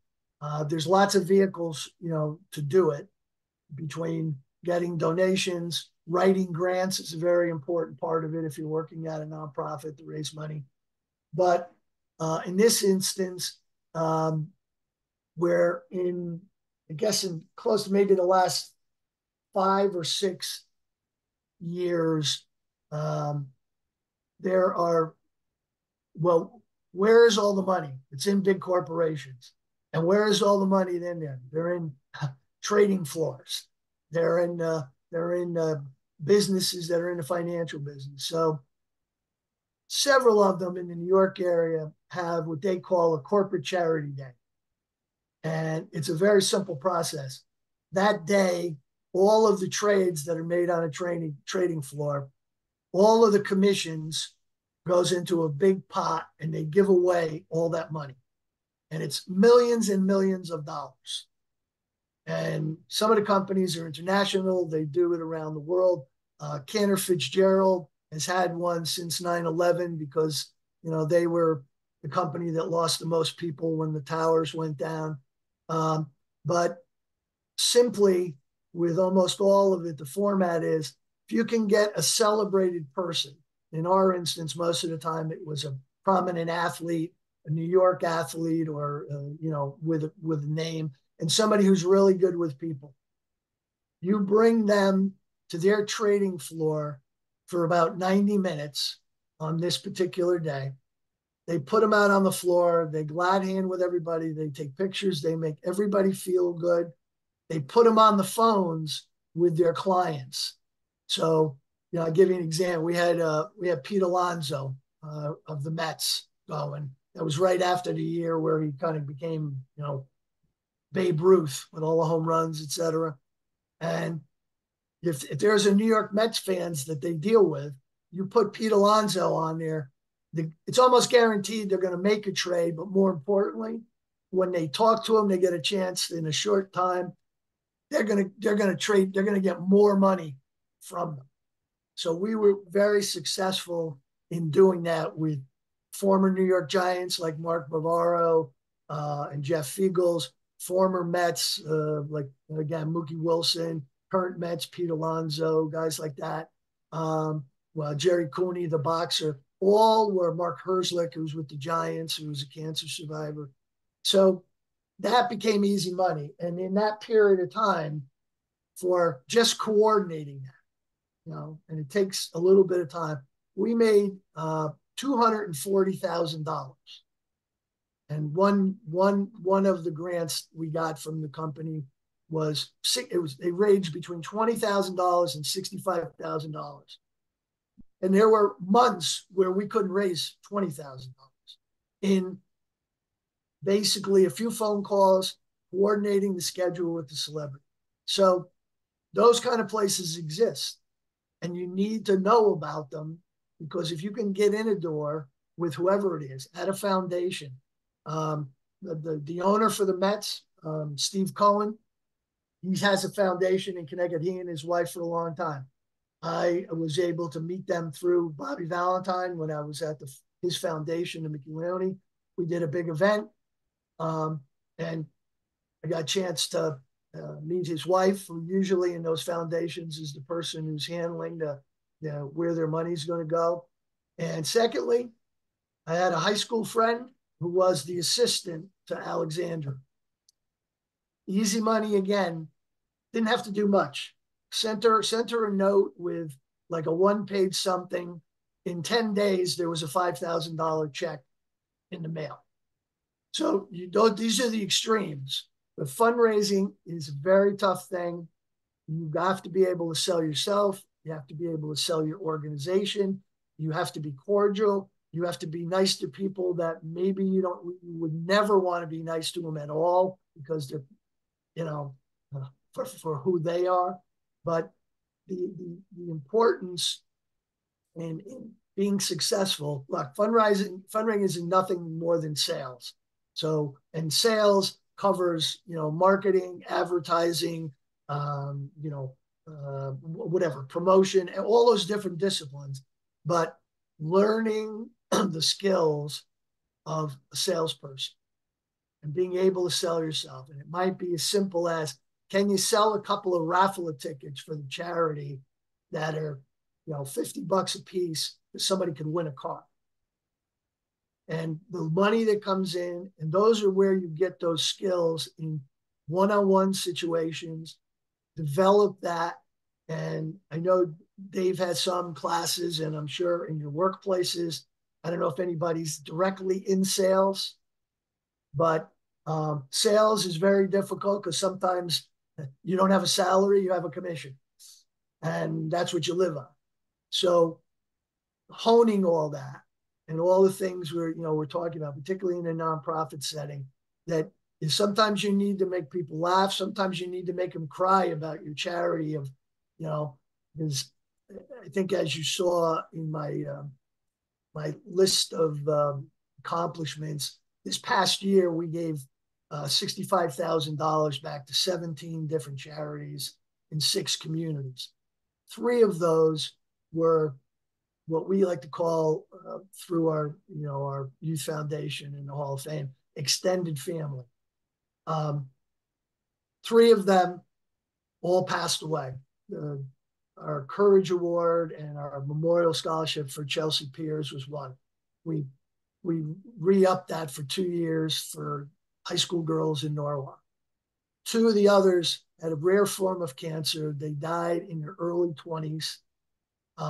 there's lots of vehicles, to do it. Between getting donations, writing grants is a very important part of it if you're working at a nonprofit to raise money. But in this instance, where I guess in close to maybe the last 5 or 6 years, um, there are, well, where is all the money? It's in big corporations. And where is all the money in there? They're in trading floors. They're in businesses that are in the financial business. So several of them in the New York area have what they call a corporate charity day. And it's a very simple process. That day, all of the trades that are made on a trading floor, all of the commissions goes into a big pot and they give away all that money. And it's millions and millions of dollars. And some of the companies are international. They do it around the world. Cantor Fitzgerald has had one since 9/11 because, they were the company that lost the most people when the towers went down. But simply, with almost all of it, the format is if you can get a celebrated person. In our instance, most of the time it was a prominent athlete, a New York athlete, or with a name, and somebody who's really good with people. You bring them to their trading floor for about 90 minutes on this particular day. They put them out on the floor. They glad hand with everybody. They take pictures. They make everybody feel good. They put them on the phones with their clients. So, I'll give you an example. We had Pete Alonso of the Mets going. That was right after the year where he kind of became, Babe Ruth with all the home runs, et cetera. And if there's a New York Mets fans that they deal with, you put Pete Alonso on there, it's almost guaranteed they're going to make a trade. But more importantly, when they talk to him, they get a chance in a short time they're gonna get more money from them. So we were very successful in doing that with former New York Giants like Mark Bavaro and Jeff Fiegels, former Mets like again Mookie Wilson, current Mets Pete Alonso, guys like that. Well, Jerry Cooney, the boxer, all were Mark Herzlich, who's with the Giants, who was a cancer survivor. So that became easy money. And in that period of time, for just coordinating that, and it takes a little bit of time, we made $240,000. And one of the grants we got from the company was they ranged between $20,000 and $65,000. And there were months where we couldn't raise $20,000 in basically a few phone calls, coordinating the schedule with the celebrity. So those kind of places exist, and you need to know about them, because if you can get in a door with whoever it is at a foundation, the owner for the Mets, Steve Cohen, he has a foundation in Connecticut. He and his wife for a long time. I was able to meet them through Bobby Valentine when I was at his foundation in McEwenny. We did a big event, and I got a chance to meet his wife, who usually in those foundations is the person who's handling where their money's going to go. And secondly, I had a high school friend who was the assistant to Alexander. Easy money again, didn't have to do much. Sent her a note with like a one-page something. In 10 days, there was a $5,000 check in the mail. So these are the extremes. But fundraising is a very tough thing. You have to be able to sell yourself. You have to be able to sell your organization. You have to be cordial. You have to be nice to people that maybe you would never want to be nice to them at all, because they're, for who they are. But the importance in being successful, look, fundraising is nothing more than sales. So, and sales covers, marketing, advertising, whatever, promotion, and all those different disciplines. But learning the skills of a salesperson and being able to sell yourself. And it might be as simple as, can you sell a couple of raffle tickets for the charity that are, $50 a piece, that somebody could win a car? And the money that comes in, and those are where you get those skills in one-on-one situations, develop that. And I know Dave has some classes, and I'm sure in your workplaces, I don't know if anybody's directly in sales, but sales is very difficult, because sometimes you don't have a salary, you have a commission, and that's what you live on. So honing all that and all the things we're talking about, particularly in a nonprofit setting, that is sometimes you need to make people laugh, sometimes you need to make them cry about your charity of, because I think, as you saw in my list of accomplishments, this past year we gave $65,000 back to 17 different charities in 6 communities. 3 of those were what we like to call, through our youth foundation and the Hall of Fame, extended family. 3 of them all passed away. Our Courage Award and our Memorial Scholarship for Chelsea Piers was one. We re-upped that for 2 years for high school girls in Norwalk. 2 of the others had a rare form of cancer. They died in their early 20s.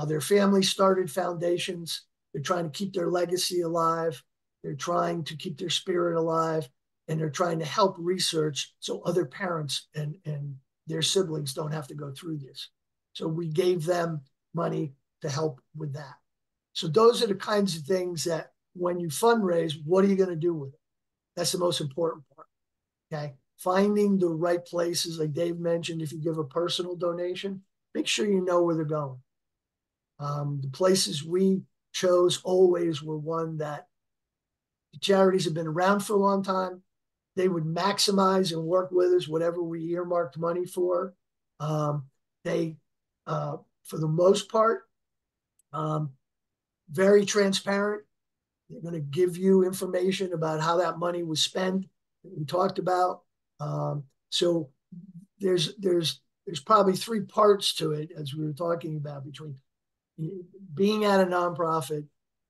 Their families started foundations. They're trying to keep their legacy alive. They're trying to keep their spirit alive. And they're trying to help research so other parents and their siblings don't have to go through this. So we gave them money to help with that. So those are the kinds of things that when you fundraise, what are you going to do with it? That's the most important part. Okay. Finding the right places, like Dave mentioned, if you give a personal donation, make sure you know where they're going. The places we chose always were one that the charities have been around for a long time. they would maximize and work with us whatever we earmarked money for. They, for the most part, um, very transparent. They're going to give you information about how that money was spent that we talked about. So there's probably three parts to it, as we were talking about, between being at a nonprofit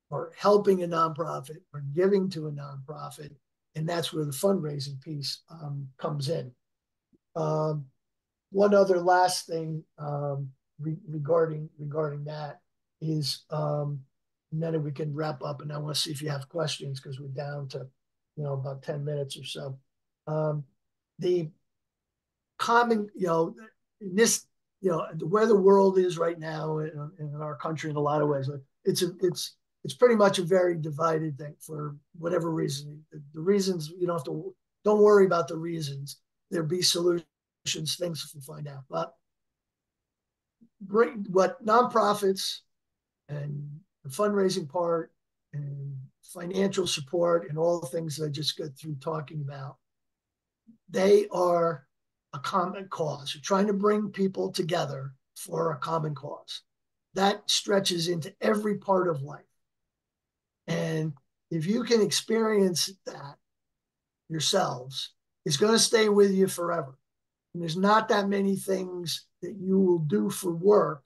or helping a nonprofit or giving to a nonprofit. And that's where the fundraising piece comes in. One other last thing regarding that is, and then we can wrap up. And I want to see if you have questions because we're down to, about 10 minutes or so. The common, in this, where the world is right now in our country in a lot of ways, it's pretty much a very divided thing for whatever reason. The reasons, you don't worry about the reasons. There'll be solutions, things we'll find out. But what nonprofits and the fundraising part and financial support and all the things that I just got through talking about, they are a common cause. You're trying to bring people together for a common cause. That stretches into every part of life. And if you can experience that yourselves, it's going to stay with you forever. And there's not that many things that you will do for work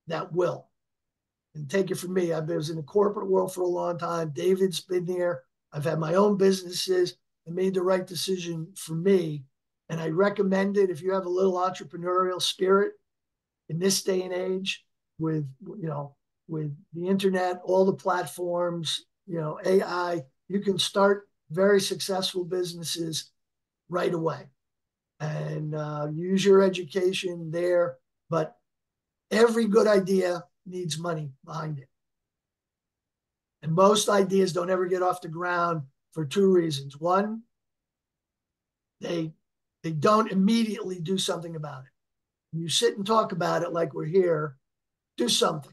that will. And take it from me, I was in the corporate world for a long time. David's been there. I've had my own businesses. I made the right decision for me. And I recommend it if you have a little entrepreneurial spirit in this day and age with, with the internet, all the platforms, AI, you can start very successful businesses right away and use your education there. But every good idea needs money behind it. And most ideas don't ever get off the ground for two reasons. One, they don't immediately do something about it. When you sit and talk about it like we're here, do something.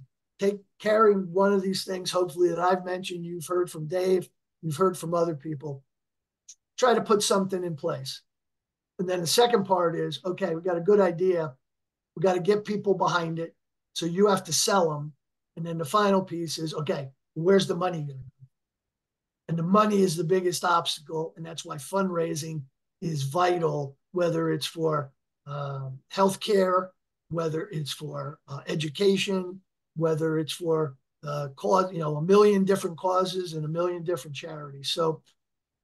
Carry one of these things, hopefully, that I've mentioned. You've heard from Dave, you've heard from other people. Try to put something in place. And then the second part is, okay, we got a good idea. We got to get people behind it. So you have to sell them. And then the final piece is, okay, where's the money going? And the money is the biggest obstacle. And that's why fundraising is vital, whether it's for healthcare, whether it's for education, whether it's for cause, a million different causes and a million different charities. So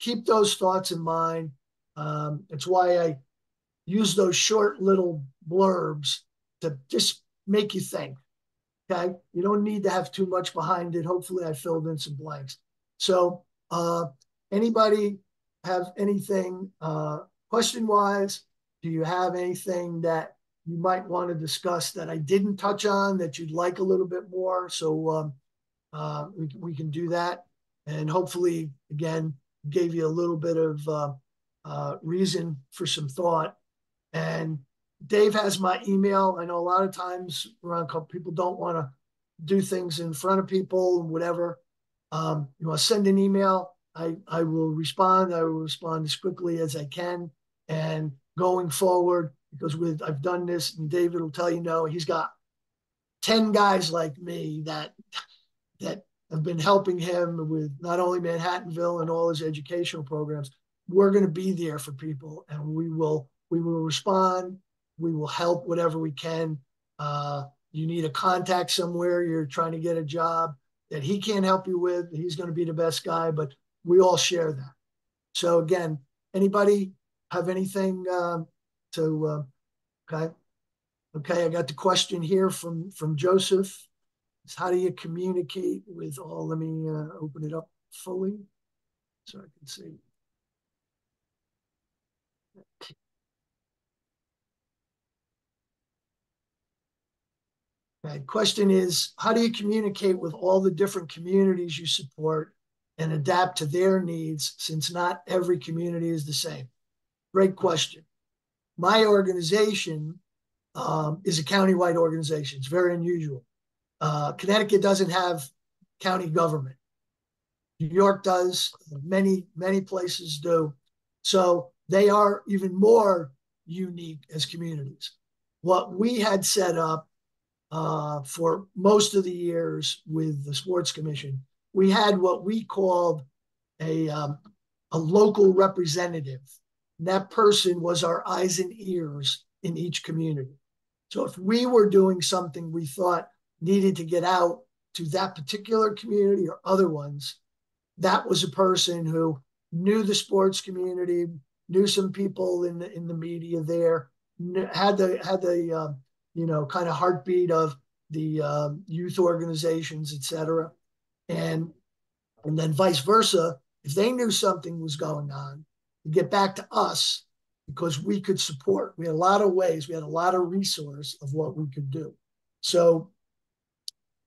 keep those thoughts in mind. It's why I use those short little blurbs to just make you think. Okay, you don't need to have too much behind it. Hopefully, I filled in some blanks. So, anybody have anything question-wise? Do you have anything that you might want to discuss that I didn't touch on that you'd like a little bit more? So we can do that, and hopefully, again, gave you a little bit of reason for some thought. And Dave has my email. I know a lot of times around people don't want to do things in front of people and whatever. You want to send an email, I will respond. I will respond as quickly as I can. And going forward, because I've done this, and David will tell you, he's got 10 guys like me that have been helping him with not only Manhattanville and all his educational programs. We're going to be there for people, and we will respond. We will help whatever we can. You need a contact somewhere, you're trying to get a job that he can't help you with, he's going to be the best guy, but we all share that. So again, anybody have anything okay. I got the question here from Joseph. It's how do you communicate with all, let me open it up fully so I can see. Okay. Question is, how do you communicate with all the different communities you support and adapt to their needs, since not every community is the same? Great question. My organization is a countywide organization. It's very unusual. Connecticut doesn't have county government. New York does. Many places do. So they are even more unique as communities. What we had set up for most of the years with the sports commission, we had what we called a um, a local representative. And that person was our eyes and ears in each community. So if we were doing something we thought needed to get out to that particular community or other ones, that was a person who knew the sports community, knew some people in the media there, had the kind of heartbeat of the youth organizations, et cetera, and and then vice versa. If they knew something was going on, to get back to us because we could support. We had a lot of ways. We had a lot of resource of what we could do. So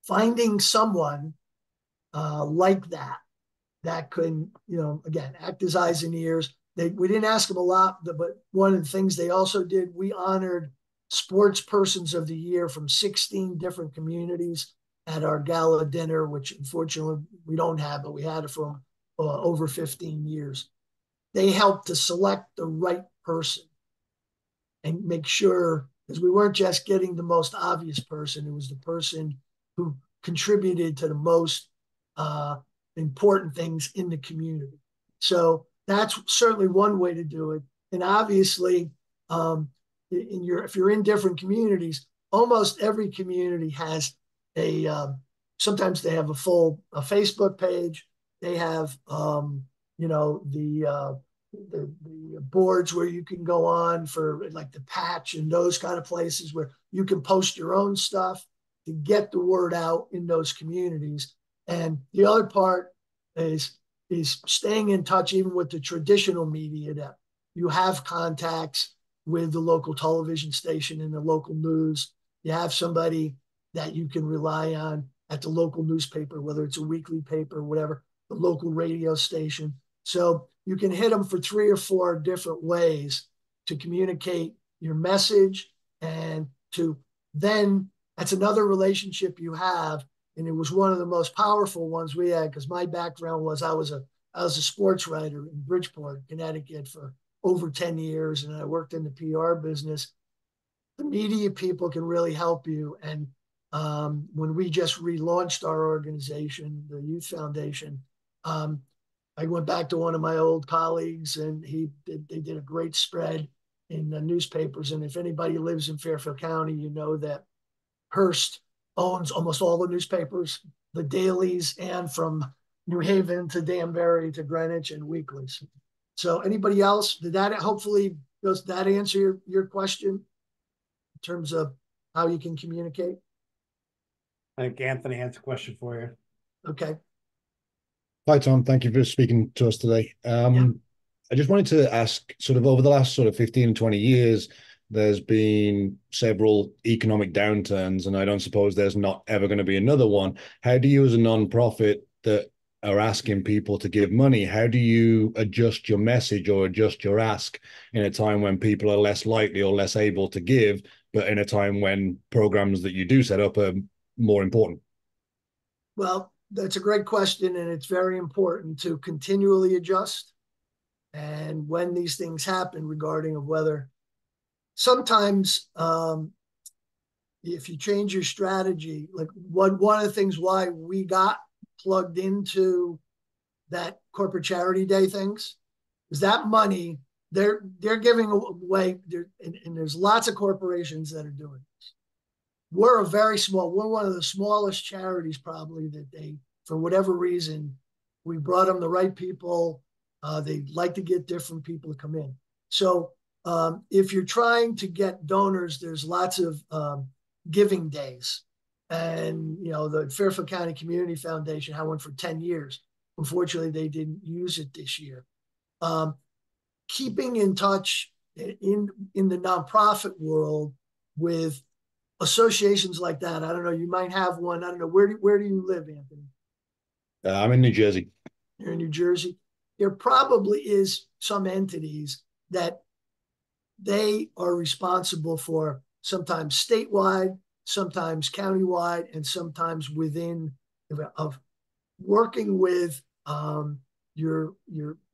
finding someone like that could, again, act as eyes and ears. We didn't ask them a lot, but one of the things they also did, we honored sports persons of the year from 16 different communities at our gala dinner, which unfortunately we don't have, but we had it for over 15 years. They helped to select the right person and make sure, because we weren't just getting the most obvious person, it was the person who contributed to the most uh, important things in the community. So that's certainly one way to do it. And obviously, if you're in different communities, almost every community has a sometimes they have a Facebook page. They have the boards where you can go on for like the patch and those kind of places where you can post your own stuff to get the word out in those communities. And the other part is staying in touch even with the traditional media, that you have contacts with the local television station and the local news. You have somebody that you can rely on at the local newspaper, whether it's a weekly paper or whatever, the local radio station. So you can hit them for 3 or 4 different ways to communicate your message, and to then that's another relationship you have. And it was one of the most powerful ones we had, because my background was I was a sports writer in Bridgeport, Connecticut for over 10 years, and I worked in the PR business. The media people can really help you. And when we just relaunched our organization, the Youth Foundation, um, I went back to one of my old colleagues, and they did a great spread in the newspapers. And if anybody lives in Fairfield County, you know that Hearst owns almost all the newspapers, the dailies, and from New Haven to Danbury to Greenwich and weeklies. So anybody else, did that hopefully, does that answer your question in terms of how you can communicate? I think Anthony has a question for you. Okay. Hi, Tom. Thank you for speaking to us today. Yeah. I just wanted to ask, sort of over the last sort of 15 and 20 years, there's been several economic downturns, and I don't suppose there's not ever going to be another one. How do you, as a non-profit that are asking people to give money, how do you adjust your message or adjust your ask in a time when people are less likely or less able to give, but in a time when programs that you do set up are more important? Well, that's a great question, and it's very important to continually adjust. And when these things happen, regarding of whether sometimes if you change your strategy, like one of the things why we got plugged into that corporate charity day things is that money they're giving away, and there's lots of corporations that are doing this. We're one of the smallest charities probably that they, for whatever reason, we brought them the right people. They like to get different people to come in. So if you're trying to get donors, there's lots of giving days. And, the Fairfield County Community Foundation had one for 10 years. Unfortunately, they didn't use it this year. Keeping in touch in the nonprofit world with associations like that. I don't know. You might have one. I don't know. Where do you live, Anthony? I'm in New Jersey. You're in New Jersey. There probably is some entities that they are responsible for, sometimes statewide, sometimes countywide, and sometimes within of working with your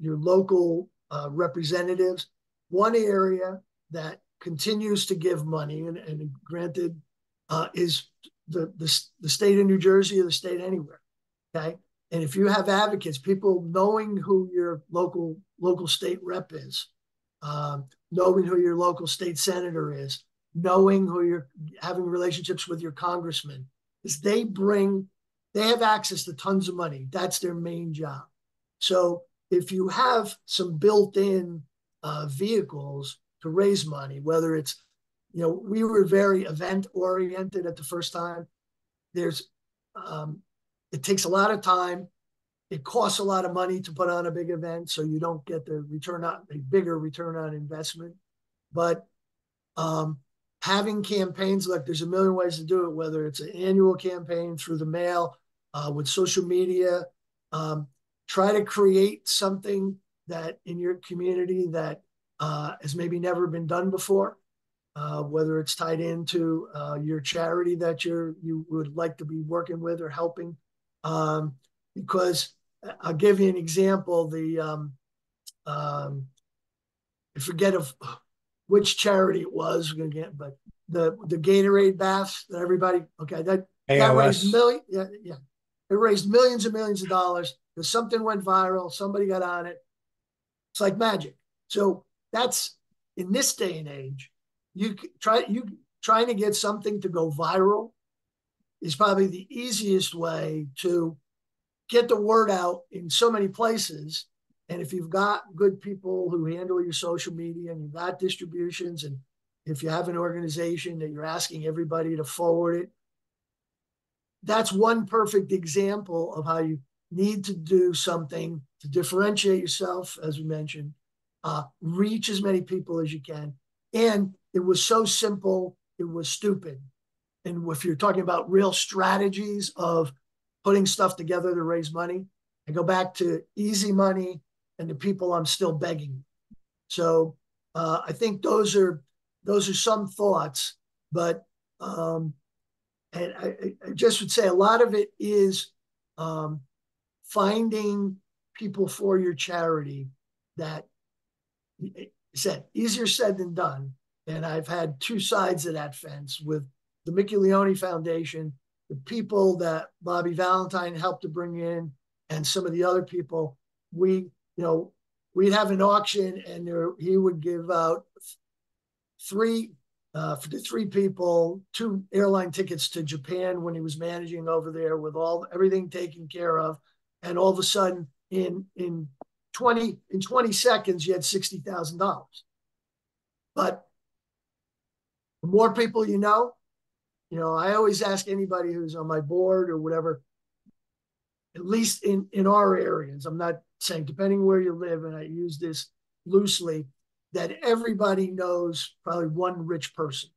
local representatives. One area that continues to give money, and granted, is the state of New Jersey or the state anywhere. Okay. And if you have advocates, people knowing who your local state rep is, knowing who your local state senator is, knowing who you're having relationships with your congressman, is they have access to tons of money. That's their main job. So if you have some built-in vehicles to raise money, whether it's, we were very event oriented at the first time. It takes a lot of time. It costs a lot of money to put on a big event, so you don't get a bigger return on investment. But having campaigns, like there's a million ways to do it, whether it's an annual campaign through the mail, with social media, try to create something that in your community that has maybe never been done before, whether it's tied into your charity that you would like to be working with or helping. Because I'll give you an example. I forget of which charity it was, but the Gatorade baths that everybody, okay, that raised it raised millions and millions of dollars because something went viral, somebody got on it. It's like magic. So that's, in this day and age, trying to get something to go viral is probably the easiest way to get the word out in so many places. And if you've got good people who handle your social media and you've got distributions, and if you have an organization that you're asking everybody to forward it, that's one perfect example of how you need to do something to differentiate yourself, as we mentioned, reach as many people as you can. And it was so simple, it was stupid. And if you're talking about real strategies of putting stuff together to raise money, I go back to easy money and the people I'm still begging. So I think those are some thoughts, but and I just would say a lot of it is finding people for your charity that, easier said than done. And I've had two sides of that fence with the Mickey Leone Foundation, the people that Bobby Valentine helped to bring in, and some of the other people. We'd have an auction, and he would give out for the three people, 2 airline tickets to Japan when he was managing over there, with everything taken care of. And all of a sudden, in 20 seconds, you had $60,000. But the more people I always ask anybody who's on my board or whatever, at least in our areas, I'm not saying depending where you live, and I use this loosely, that everybody knows probably one rich person.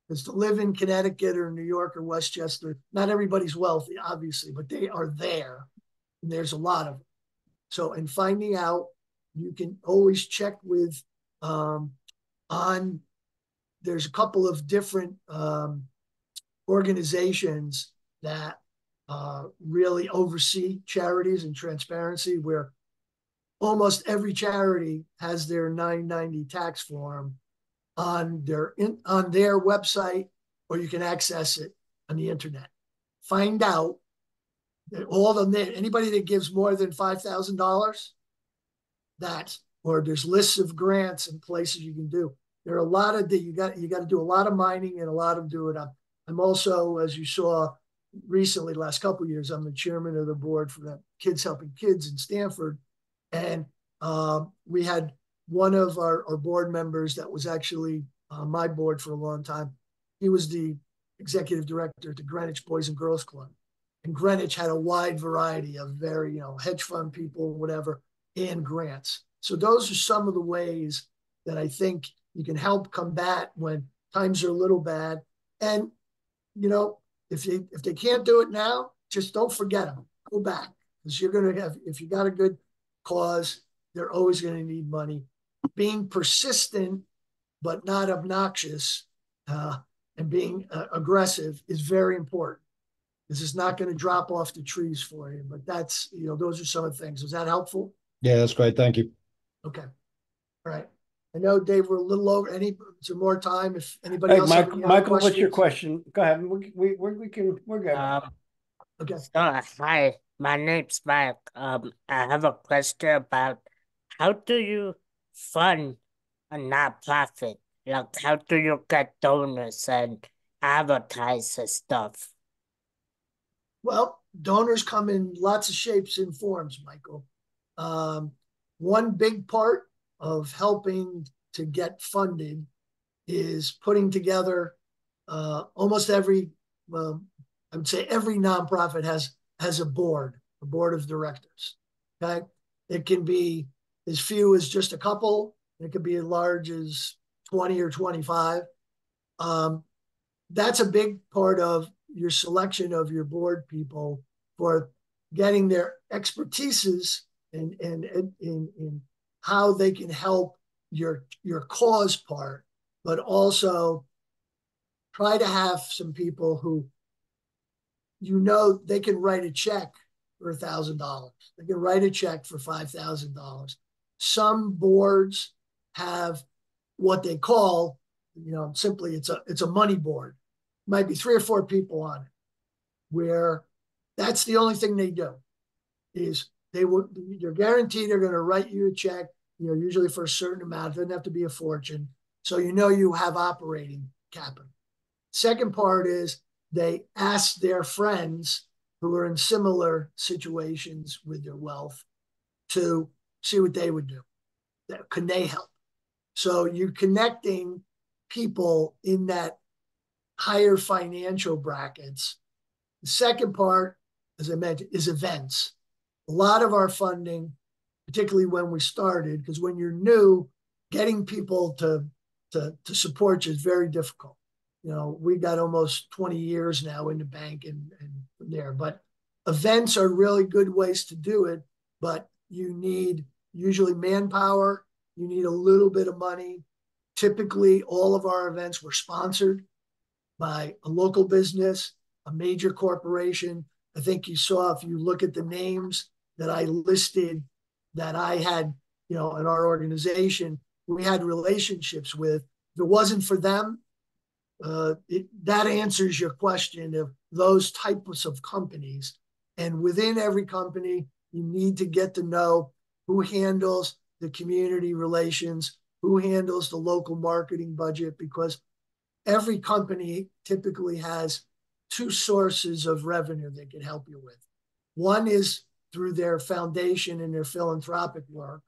Because to live in Connecticut or New York or Westchester, not everybody's wealthy, obviously, but they are there. And there's a lot of them. So in finding out, you can always check with there's a couple of different organizations that really oversee charities and transparency, where almost every charity has their 990 tax form on their website, or you can access it on the internet. Find out that anybody that gives more than $5,000, or there's lists of grants and places you can do. There are a lot of you got to do a lot of mining and a lot of do it up. I'm also, as you saw recently, last couple of years, I'm the chairman of the board for the Kids Helping Kids in Stanford. And we had one of our board members that was actually on my board for a long time. He was the executive director at the Greenwich Boys and Girls Club. And Greenwich had a wide variety of very, hedge fund people, whatever, and grants. So those are some of the ways that I think you can help combat when times are a little bad. And, if they can't do it now, just don't forget them. Go back, because you're going to have, if you got a good cause, they're always going to need money. Being persistent, but not obnoxious, and being aggressive is very important. This is not going to drop off the trees for you, but that's, those are some of the things. Was that helpful? Yeah, that's great. Thank you. Okay. All right. I know, Dave, we're a little over. Is there more time? If anybody Hey, else have Mike, any other Michael, what's your questions? question? Go ahead. We're good. Um, Okay. Hi, my name's Mike. I have a question about how do you fund a nonprofit? Like, how do you get donors and advertise and stuff? Well, donors come in lots of shapes and forms, Michael. Um, One big part of helping to get funded is putting together almost every, well, I would say every nonprofit has a board of directors. Okay, it can be as few as just a couple. It could be as large as 20 or 25. Um, that's a big part of your selection of your board people for getting their expertises in how they can help your cause part, but also try to have some people who they can write a check for $1,000. They can write a check for $5,000. Some boards have what they call, simply it's a money board. Might be 3 or 4 people on it, where that's the only thing they do is you're guaranteed they're going to write you a check, usually for a certain amount. It doesn't have to be a fortune. So you have operating capital. Second part is they ask their friends who are in similar situations with their wealth to see what they would do. Can they help? So you're connecting people in that higher financial brackets. The second part, as I mentioned, is events. A lot of our funding, particularly when we started, because when you're new, getting people to support you is very difficult. We got almost 20 years now in the bank and from there. But events are really good ways to do it, but you need usually manpower, you need a little bit of money. Typically, all of our events were sponsored by a local business, a major corporation. I think you saw, if you look at the names that I listed that I had, in our organization, we had relationships with. If it wasn't for them, that answers your question of those types of companies. And within every company, you need to get to know who handles the community relations, who handles the local marketing budget, because every company typically has 2 sources of revenue they can help you with. One is through their foundation and their philanthropic work.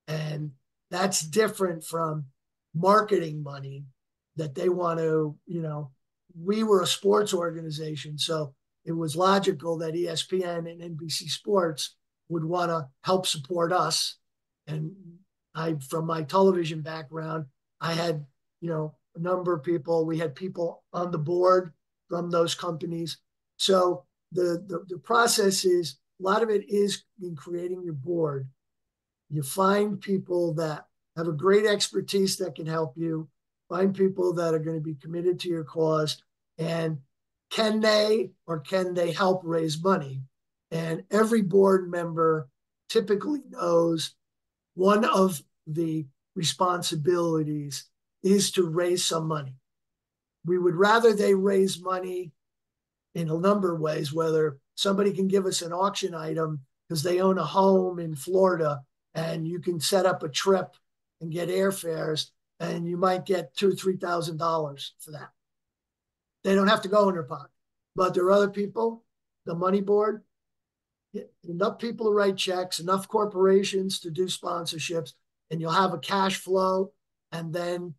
And that's different from marketing money that they want to, we were a sports organization. So it was logical that ESPN and NBC Sports would want to help support us. And from my television background, I had, a number of people. We had people on the board from those companies. So the process is, a lot of it is in creating your board. You find people that have a great expertise that can help you, find people that are going to be committed to your cause, and can they help raise money? And every board member typically knows one of the responsibilities is to raise some money. We would rather they raise money in a number of ways, whether somebody can give us an auction item because they own a home in Florida and you can set up a trip and get airfares and you might get $2,000 or $3,000 for that. They don't have to go in their pocket. But there are other people, the money board, enough people to write checks, enough corporations to do sponsorships, and you'll have a cash flow. And then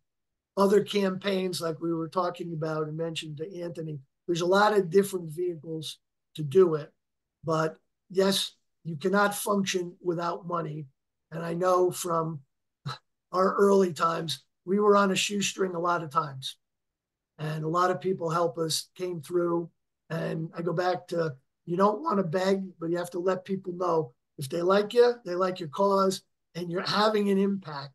other campaigns like we were talking about and mentioned to Anthony, there's a lot of different vehicles to do it. But yes, you cannot function without money. And I know from our early times, we were on a shoestring a lot of times. And a lot of people help us, came through. And I go back to, you don't want to beg, but you have to let people know if they like you, they like your cause, and you're having an impact.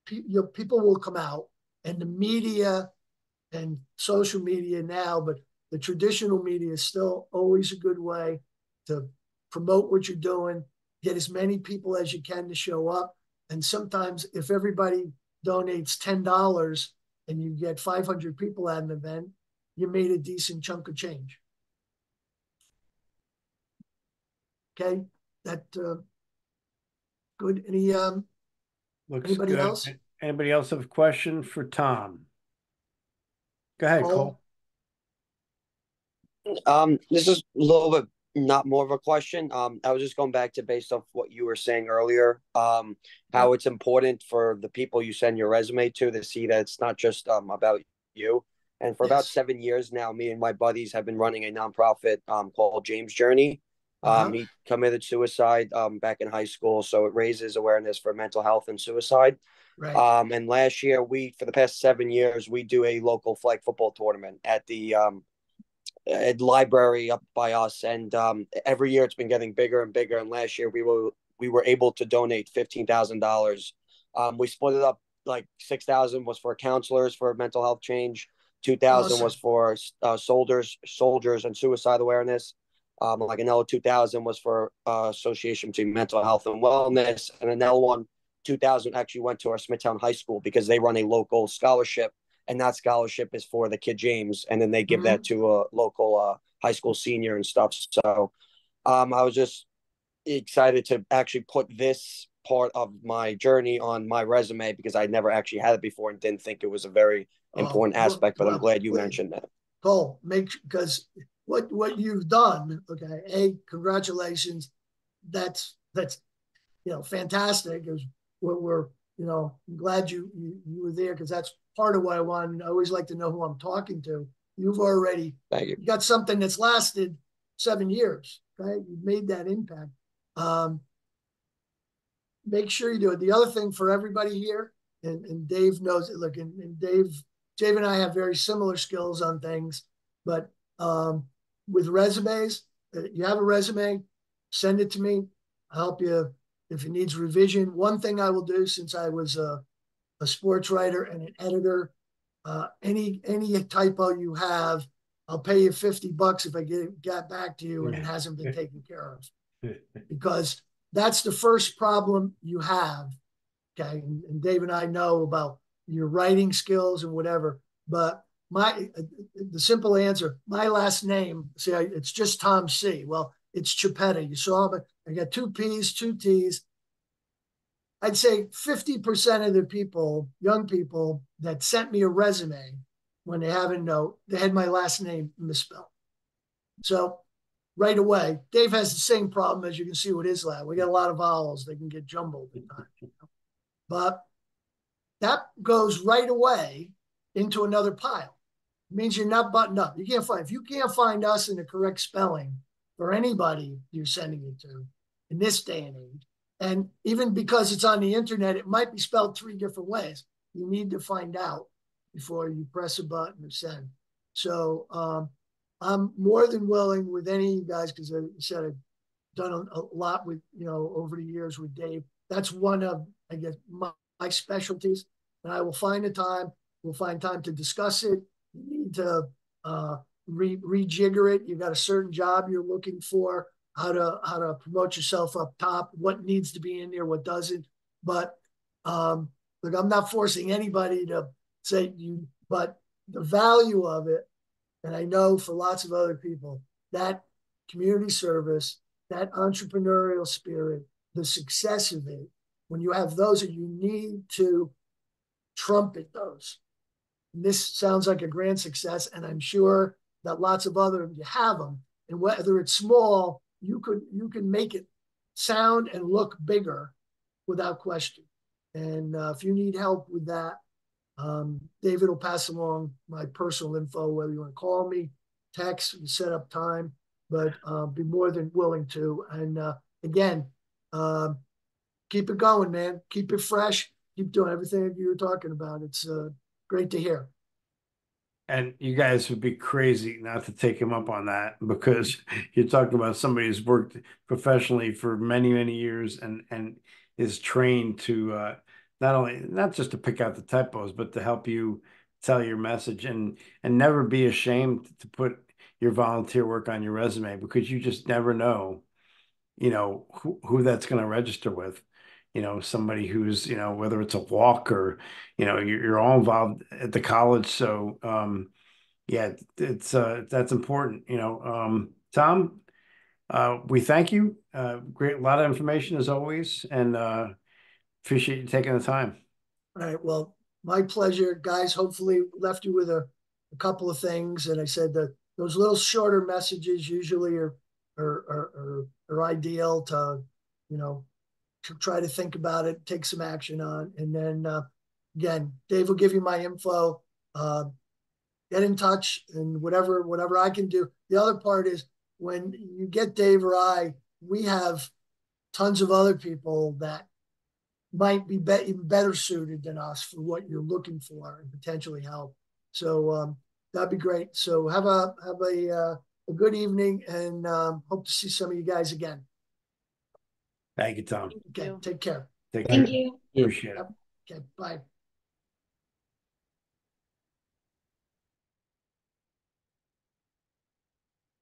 People will come out, and the media and social media now, but the traditional media is still always a good way to promote what you're doing, get as many people as you can to show up. And sometimes if everybody donates $10 and you get 500 people at an event, you made a decent chunk of change. Okay, that good. Anybody good. else? Anybody else have a question for Tom? Go ahead, Cole. This is a little bit not more of a question. I was just going back to based off what you were saying earlier, how it's important for the people you send your resume to see that it's not just about you. And for about 7 years now, me and my buddies have been running a nonprofit called James Journey. He committed suicide back in high school, so it raises awareness for mental health and suicide. Right. And last year, for the past 7 years, we do a local flag football tournament at the library up by us, and every year it's been getting bigger and bigger. And last year we were able to donate $15,000. We split it up, like 6,000 was for counselors for mental health change, 2,000 was for soldiers and suicide awareness. Like another 2,000 was for association between mental health and wellness, and another 2,000 actually went to our Smithtown High School because they run a local scholarship, and that scholarship is for the kid James, and then they give that to a local high school senior and stuff. So I was just excited to actually put this part of my journey on my resume because I never actually had it before and didn't think it was a very important aspect. But I'm glad you mentioned that. Cole, because what you've done, okay, congratulations. That's fantastic. We're glad you were there, because that's part of what I want. I always like to know who I'm talking to. You've already got something that's lasted 7 years, right? You've made that impact. Make sure you do it. The other thing for everybody here, and Dave knows it. Look, and Dave and I have very similar skills on things, but with resumes, you have a resume, send it to me. I'll help you if it needs revision. One thing I will do, since I was a sports writer and an editor, any typo you have, I'll pay you $50 if I get back to you and it hasn't been taken care of, because that's the first problem you have. Okay, and Dave and I know about your writing skills and whatever, but the simple answer, my last name, see, it's just Tom C. Well, it's Chiappetta. You saw it. I got 2 P's, 2 T's. I'd say 50% of the people, young people that sent me a resume, when they have a note, they had my last name misspelled. So right away, Dave has the same problem, as you can see with his lab. We got a lot of vowels. They can get jumbled at times. But that goes right away into another pile. It means you're not buttoned up. If you can't find us in the correct spelling for anybody you're sending it to in this day and age, and even because it's on the internet, it might be spelled 3 different ways. You need to find out before you press a button or send. So I'm more than willing with any of you guys, because I said I've done a lot with, over the years with Dave. That's one of, I guess, my specialties. And I will find a time. We'll find time to discuss it. You need to rejigger it. You got a certain job you're looking for, how to promote yourself up top, what needs to be in there, what doesn't. But look, I'm not forcing anybody to say but the value of it, and I know for lots of other people, that community service, that entrepreneurial spirit, the success of it, when you have those, you need to trumpet those. And this sounds like a grand success, and I'm sure that lots of other of you have them. And whether it's small, you can make it sound and look bigger without question. And if you need help with that, David will pass along my personal info, whether you want to call me, text, set up time, but be more than willing to. And again, keep it going, man. Keep it fresh. Keep doing everything you were talking about. It's great to hear. And you guys would be crazy not to take him up on that, because you're talking about somebody who's worked professionally for many, many years and is trained to not just to pick out the typos, but to help you tell your message, and never be ashamed to put your volunteer work on your resume, because you just never know, who that's going to register with. somebody who's, whether it's a walk or, you're all involved at the college. So, yeah, it's that's important, Tom, we thank you. Great, a lot of information as always, and appreciate you taking the time. All right. Well, my pleasure, guys. Hopefully, left you with a couple of things. And I said that those little shorter messages usually are ideal to, to try to think about it, take some action on. And then again, Dave will give you my info. Get in touch and whatever I can do. The other part is when you get Dave or I, we have tons of other people that might be even better suited than us for what you're looking for and potentially help. So that'd be great. So have a good evening and hope to see some of you guys again. Thank you, Tom. Okay, take care. Take care. Thank you. Appreciate it. Okay, bye.